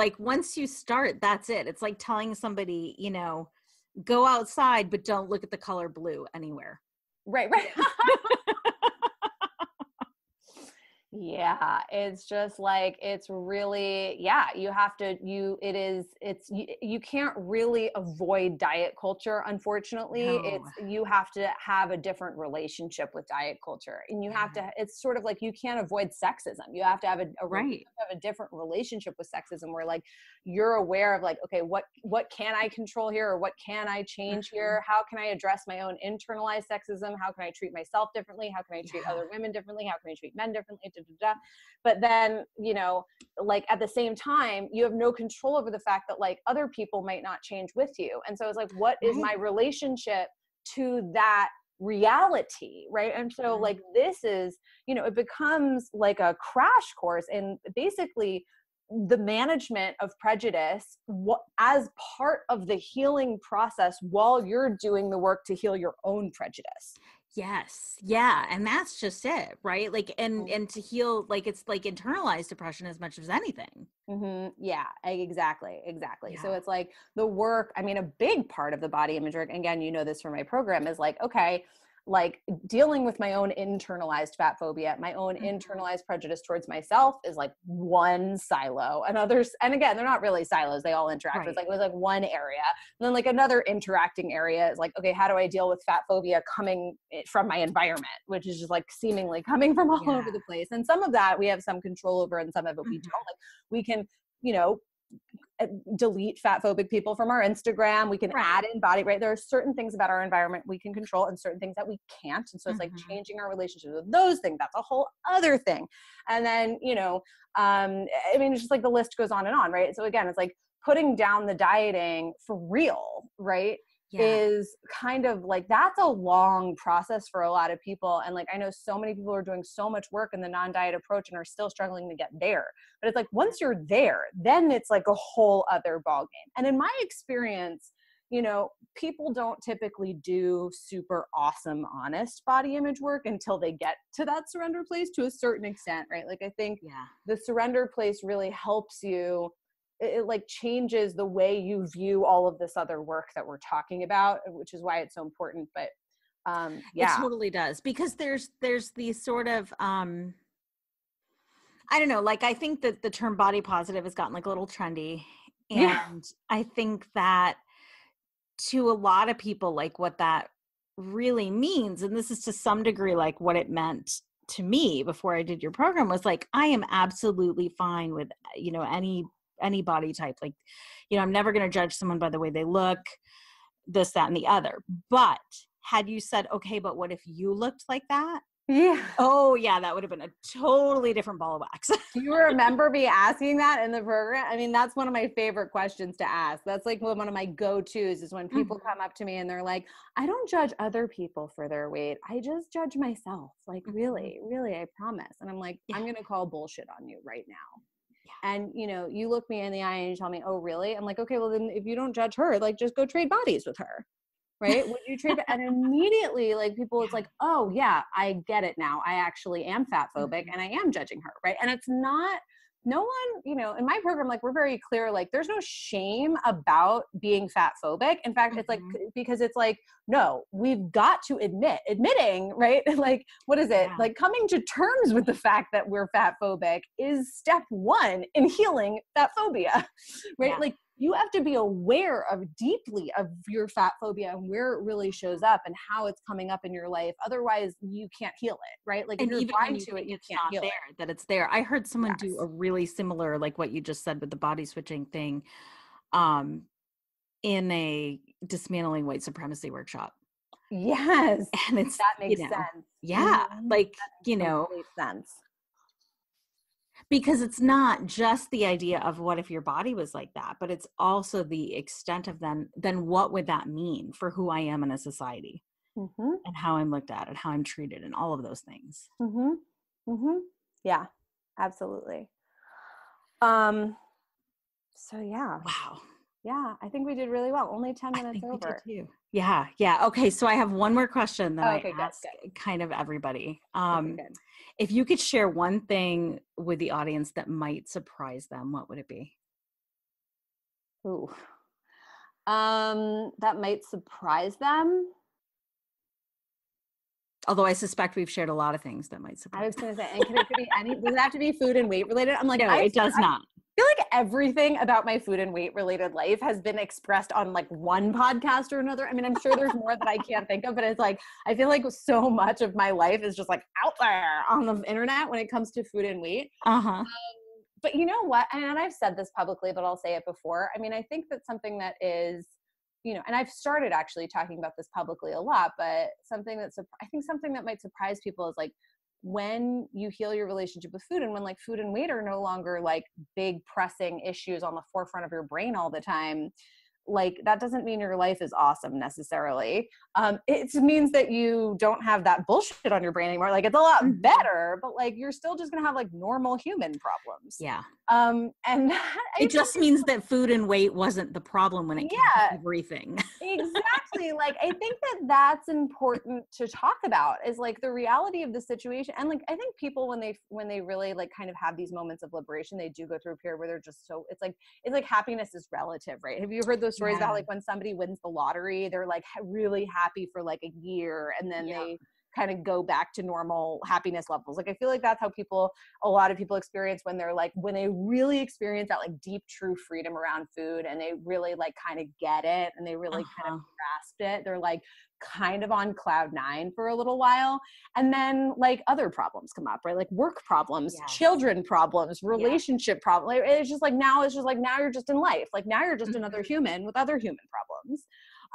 that's it. It's like telling somebody, you know, go outside, but don't look at the color blue anywhere.
Right. Yeah, it's just like, it's really, yeah, you have to, you can't really avoid diet culture. Unfortunately,
No.
you have to have a different relationship with diet culture, and you have to, it's sort of like, you can't avoid sexism. You have to have a different relationship with sexism, where like, you're aware of like, okay, what can I control here? Or what can I change here? How can I address my own internalized sexism? How can I treat myself differently? How can I treat other women differently? How can I treat men differently? But then, you know, like at the same time, you have no control over the fact that like other people might not change with you. And so it's like, what is my relationship to that reality, right? And so like, this is, you know, it becomes like a crash course in basically the management of prejudice as part of the healing process while you're doing the work to heal your own prejudice.
Yes. Yeah. And that's just it, right? Like, and to heal, like, it's like internalized depression as much as anything.
Yeah, exactly.
Yeah.
So it's like the work, I mean, a big part of the body image work, and again, you know this from my program, is like, okay, like dealing with my own internalized fat phobia, my own internalized prejudice towards myself is like one silo, and others, and again, they're not really silos, they all interact. Right. It was like one area, and then like another interacting area is like, okay, how do I deal with fat phobia coming from my environment, which is just like seemingly coming from all over the place. And some of that we have some control over, and some of it we don't. Like, we can, you know, delete fat phobic people from our Instagram. We can add in body, right? There are certain things about our environment we can control and certain things that we can't. And so it's like changing our relationship with those things. That's a whole other thing. And then, you know, I mean, it's just like the list goes on and on, right? So again, it's like putting down the dieting for real, right? Is kind of like, that's a long process for a lot of people. And like, I know so many people are doing so much work in the non-diet approach and are still struggling to get there. But it's like, once you're there, then it's like a whole other ballgame. And in my experience, you know, people don't typically do super awesome, honest body image work until they get to that surrender place to a certain extent, right? Like, I think the surrender place really helps you. It like changes the way you view all of this other work that we're talking about, which is why it's so important. But
it totally does, because there's these sort of I don't know, like, I think that the term body positive has gotten like a little trendy, and I think that to a lot of people, like, what that really means, and this is to some degree like what it meant to me before I did your program, was like, I am absolutely fine with, you know, any body type. Like, you know, I'm never going to judge someone by the way they look, this, that, and the other. But had you said, okay, but what if you looked like that?
Yeah.
Oh yeah, that would have been a totally different ball of wax.
Do you remember me asking that in the program? I mean, that's one of my favorite questions to ask. That's like one of my go-tos, is when people come up to me and they're like, I don't judge other people for their weight. I just judge myself. Like, really, I promise. And I'm like, I'm going to call bullshit on you right now. And, you know, you look me in the eye and you tell me, oh, really? I'm like, okay, well then if you don't judge her, like just go trade bodies with her. Right? Would you trade? And immediately like people, it's like, oh yeah, I get it now. I actually am fat phobic and I am judging her. Right. And it's not, no one, you know, in my program, like we're very clear, like there's no shame about being fat phobic. In fact, it's like, because it's like, no, we've got to admitting, right? Like, what is it?
Yeah.
Like coming to terms with the fact that we're fat phobic is step one in healing fat phobia, right?
Yeah.
Like you have to be aware of deeply of your fat phobia and where it really shows up and how it's coming up in your life. Otherwise you can't heal it, right? Like
And
if you're
even
blind
when you
to it,
think
you
it's
can't
not
heal
there,
it.
that it's there. I heard someone
Yes.
do a really similar, like what you just said with the body switching thing, in a dismantling white supremacy workshop.
Yes.
And it's,
That makes
you know,
sense.
yeah, like, you know,
Complete sense.
because it's not just the idea of what if your body was like that, but it's also the extent of then what would that mean for who I am in a society and how I'm looked at and how I'm treated and all of those things.
Yeah, absolutely. So yeah.
Wow.
Yeah, I think we did really well. Only 10 minutes
I think
over.
we did too. Yeah. Yeah. Okay. So I have one more question that I
Okay,
ask kind of everybody.
Okay, good.
If you could share one thing with the audience that might surprise them, what would it be?
Ooh. That might surprise them.
Although I suspect we've shared a lot of things that might surprise
I was going to say, and it could be does it have to be food and weight related? I'm like,
no, it does not.
I feel like everything about my food and weight related life has been expressed on like one podcast or another. I mean, I'm sure there's more that I can't think of, but it's like, I feel like so much of my life is just like out there on the internet when it comes to food and weight. But you know what? And I've said this publicly, but I'll say it before. I mean, I think that something that is, you know, and I've started actually talking about this publicly a lot, but something that might surprise people is like when you heal your relationship with food and when like food and weight are no longer like big pressing issues on the forefront of your brain all the time, like that doesn't mean your life is awesome necessarily. It means that you don't have that bullshit on your brain anymore. Like it's a lot better, but like you're still just gonna have like normal human problems.
Yeah.
And
it just means that food and weight wasn't the problem when it came to everything.
Exactly. Like I think that that's important to talk about is like the reality of the situation. And like I think people when they really like kind of have these moments of liberation, they do go through a period where they're just so it's like happiness is relative, right? Have you heard those stories about like when somebody wins the lottery, they're like really happy for like a year and then they kind of go back to normal happiness levels. Like I feel like that's how a lot of people experience when they really experience that like deep true freedom around food and they really like kind of get it and they really kind of grasp it. They're like kind of on cloud 9 for a little while. And then like other problems come up, right? Like work problems, children problems, relationship problems. It's just like now you're just in life. Like now you're just another human with other human problems.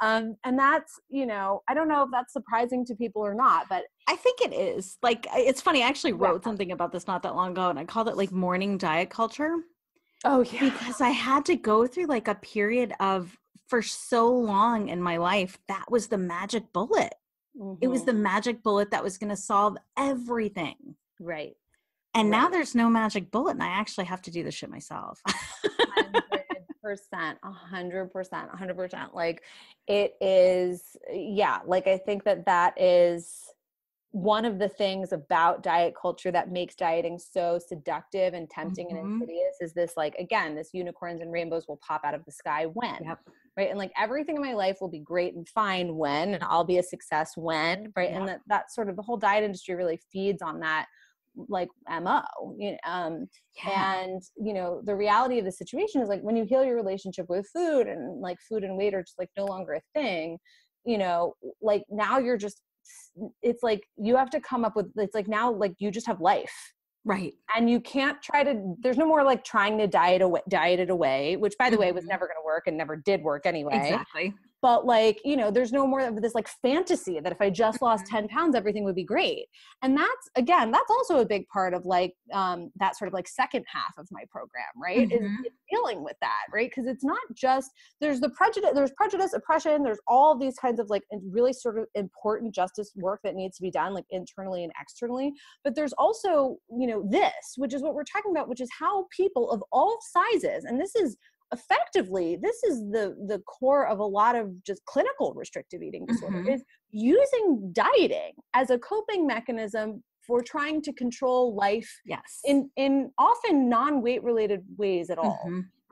And that's, you know, I don't know if that's surprising to people or not, but
I think it is. Like, it's funny. I actually wrote something about this not that long ago and I called it like morning diet culture.
Oh yeah.
Because I had to go through like a period of, for so long in my life, that was the magic bullet. It was the magic bullet that was going to solve everything.
Right.
And now there's no magic bullet and I actually have to do this shit myself.
100%. Like it is, like I think that is one of the things about diet culture that makes dieting so seductive and tempting and insidious is this, like, again, this unicorns and rainbows will pop out of the sky when, right? And like everything in my life will be great and fine when, and I'll be a success when, right? And that sort of the whole diet industry really feeds on that like MO, you know, and you know, the reality of the situation is like when you heal your relationship with food and like food and weight are just like no longer a thing, you know, like now you're just, it's like you have to come up with, it's like now like you just have life.
Right.
And you can't there's no more like trying to diet it away, which by the way was never going to work and never did work anyway.
Exactly.
but like, you know, there's no more of this like fantasy that if I just lost 10 pounds, everything would be great. And that's, again, that's also a big part of like that sort of like second half of my program, right? Is dealing with that, right? Because it's not just, there's prejudice, oppression, there's all these kinds of like really sort of important justice work that needs to be done like internally and externally. But there's also, you know, this, which is what we're talking about, which is how people of all sizes, and this is effectively, this is the core of a lot of just clinical restrictive eating disorder, is using dieting as a coping mechanism for trying to control life in often non-weight related ways at all.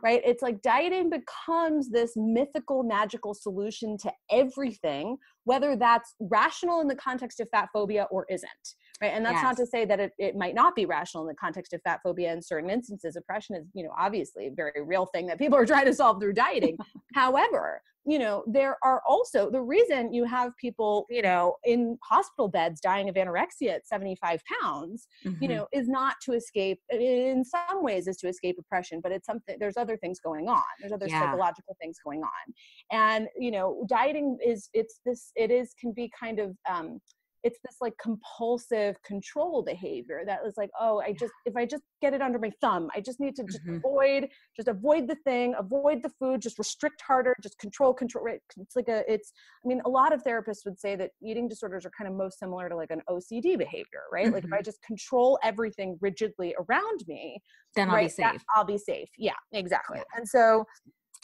Right? It's like dieting becomes this mythical, magical solution to everything, whether that's rational in the context of fat phobia or isn't. Right? And that's not to say that it might not be rational in the context of fat phobia in certain instances. Oppression is, you know, obviously a very real thing that people are trying to solve through dieting. However, you know, there are also, the reason you have people, you know, in hospital beds dying of anorexia at 75 pounds, you know, is not to escape, in some ways is to escape oppression, but it's something, there's other things going on. There's other psychological things going on. And, you know, dieting can be kind of, it's this like compulsive control behavior that is like, oh, if I just get it under my thumb, I just need to just avoid the thing, avoid the food, just restrict harder, just control, right? I mean, a lot of therapists would say that eating disorders are kind of most similar to like an OCD behavior, right? Like if I just control everything rigidly around me,
then I'll be safe.
I'll be safe. Yeah, exactly. And so,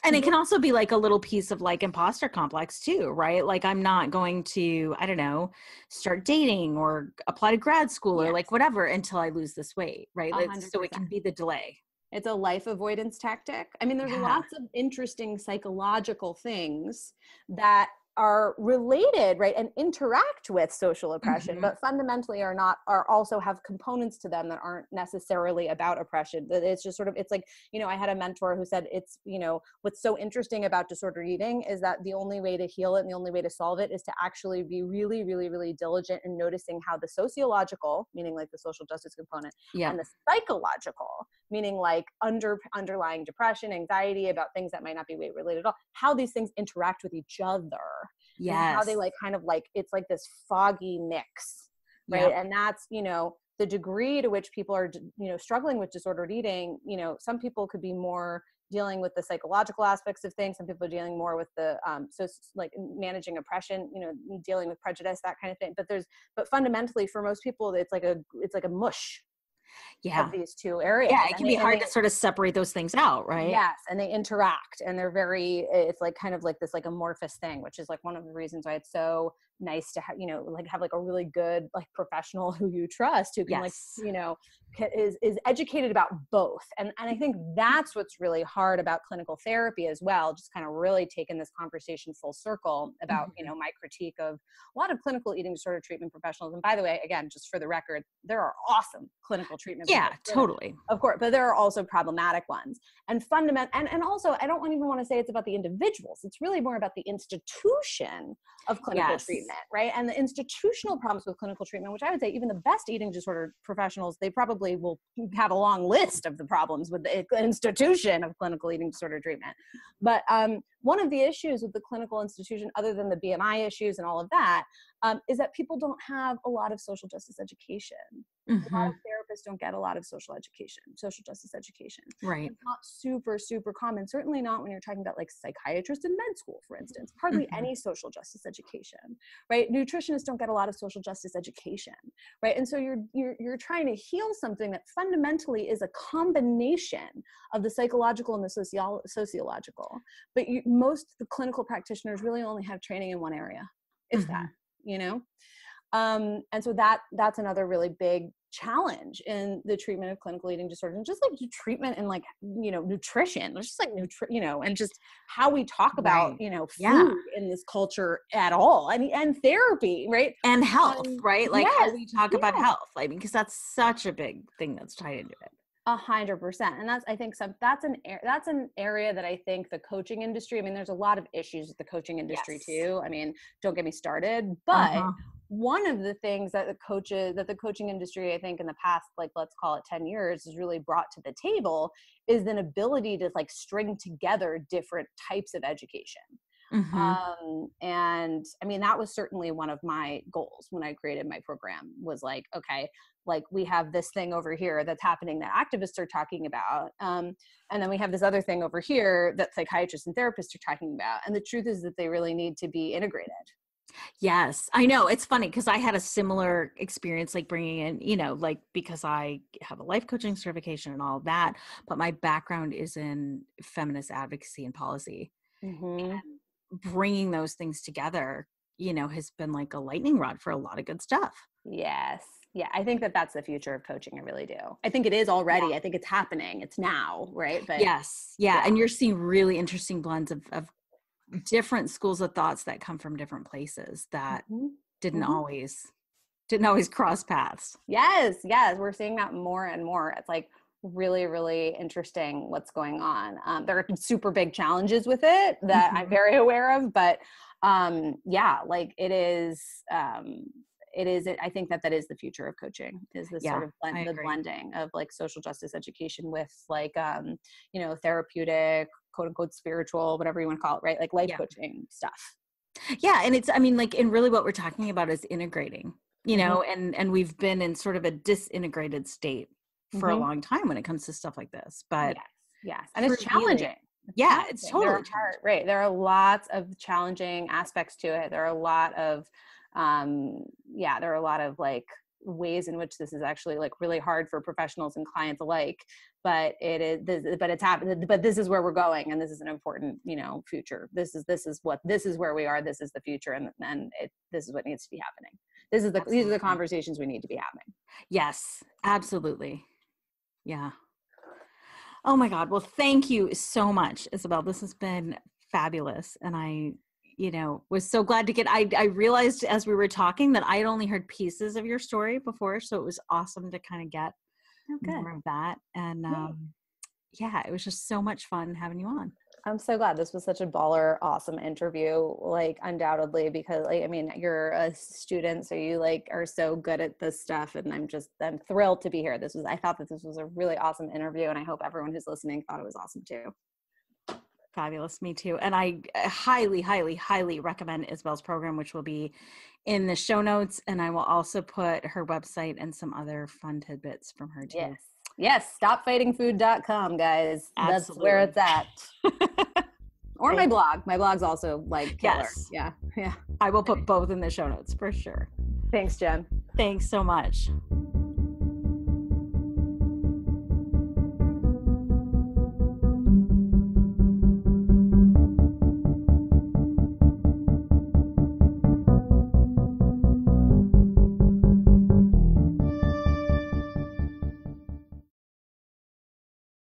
and it can also be like a little piece of like imposter complex too, right? Like I'm not going to, I don't know, start dating or apply to grad school or like whatever until I lose this weight, right? So it can be the delay.
It's a life avoidance tactic. I mean, there's lots of interesting psychological things that are related, right, and interact with social oppression, but fundamentally are also have components to them that aren't necessarily about oppression. It's just sort of, it's like, you know, I had a mentor who said it's, you know, what's so interesting about disordered eating is that the only way to heal it and the only way to solve it is to actually be really, really, really diligent in noticing how the sociological, meaning like the social justice component, and the psychological, meaning like underlying depression, anxiety about things that might not be weight related at all, how these things interact with each other. And how they like kind of like, it's like this foggy mix, right? And that's, you know, the degree to which people are, you know, struggling with disordered eating. You know, some people could be more dealing with the psychological aspects of things. Some people are dealing more with the, so like managing oppression, you know, dealing with prejudice, that kind of thing. But fundamentally for most people, it's like a mush of these two areas.
Yeah, it can be hard to sort of separate those things out, right?
Yes, and they interact, and they're it's like kind of like this like amorphous thing, which is like one of the reasons why it's so nice to have, you know, like have like a really good like professional who you trust, who can like, you know, is educated about both. And I think that's what's really hard about clinical therapy as well, just kind of really taking this conversation full circle about, you know, my critique of a lot of clinical eating disorder treatment professionals. And by the way, again, just for the record, there are awesome clinical treatment.
Yeah, totally.
Of course, but there are also problematic ones. And and also, I don't even want to say it's about the individuals. It's really more about the institution of clinical treatment, right? And the institutional problems with clinical treatment, which I would say even the best eating disorder professionals, they probably will have a long list of the problems with the institution of clinical eating disorder treatment. But one of the issues with the clinical institution, other than the BMI issues and all of that, is that people don't have a lot of social justice education. A lot of therapists don't get a lot of social justice education.
Right.
It's not super, super common. Certainly not when you're talking about like psychiatrists in med school, for instance. Hardly any social justice education, right? Nutritionists don't get a lot of social justice education, right? And so you're trying to heal something that fundamentally is a combination of the psychological and the sociological. But most of the clinical practitioners really only have training in one area, if that, you know? And so that's another really big challenge in the treatment of clinical eating disorders, and just like treatment and like, you know, nutrition, just like you know, and just how we talk about, you know, food in this culture at all. I mean, and therapy, right?
And health, right? Like how we talk about health, like, because that's such a big thing that's tied into it.
100%. And that's, I think that's an area that I think the coaching industry, I mean, there's a lot of issues with the coaching industry too. I mean, don't get me started, but one of the things that the coaching industry, I think in the past, like, let's call it 10 years, has really brought to the table is an ability to like string together different types of education. And I mean, that was certainly one of my goals when I created my program, was like, okay, like we have this thing over here that's happening that activists are talking about. And then we have this other thing over here that psychiatrists and therapists are talking about. And the truth is that they really need to be integrated.
Yes, I know. It's funny because I had a similar experience, like bringing in, you know, like because I have a life coaching certification and all of that, but my background is in feminist advocacy and policy. And bringing those things together, you know, has been like a lightning rod for a lot of good stuff.
Yes. Yeah. I think that that's the future of coaching. I really do. I think it is already.
Yeah.
I think it's happening. It's now, right? But
yes. Yeah. And you're seeing really interesting blends of different schools of thoughts that come from different places that didn't always cross paths.
Yes. Yes. We're seeing that more and more. It's like really, really interesting what's going on. There are super big challenges with it that I'm very aware of, but yeah, like it is, I think that is the future of coaching, is this sort of blending of like social justice education with like, you know, therapeutic, quote unquote, spiritual, whatever you want to call it, right? Like life coaching stuff.
Yeah. And it's, I mean, like, and really what we're talking about is integrating, you know, and we've been in sort of a disintegrated state for a long time when it comes to stuff like this, but
yes. And it's challenging.
It's totally
hard, right? There are lots of challenging aspects to it. There are a lot of, there are a lot of like ways in which this is actually like really hard for professionals and clients alike, but it's happening, but this is where we're going. And this is an important, you know, future. This is where we are. This is the future. And this is what needs to be happening. These are the conversations we need to be having.
Yes, absolutely. Yeah. Oh my God. Well, thank you so much, Isabel. This has been fabulous. And I, you know, was so glad to I realized as we were talking that I had only heard pieces of your story before. So it was awesome to kind of get more of that. And yeah, it was just so much fun having you on.
I'm so glad. This was such a baller, awesome interview, like undoubtedly, because like, I mean, you're a student, so you like are so good at this stuff. And I'm thrilled to be here. I thought that this was a really awesome interview, and I hope everyone who's listening thought it was awesome too.
Fabulous. Me too. And I highly, highly, highly recommend Isabel's program, which will be in the show notes. And I will also put her website and some other fun tidbits from her too.
Yes. Stopfightingfood.com, guys. Absolutely. That's where it's at. Or my blog. My blog's also like killer.
Yes. Yeah. I will put both in the show notes for sure.
Thanks, Jen.
Thanks so much.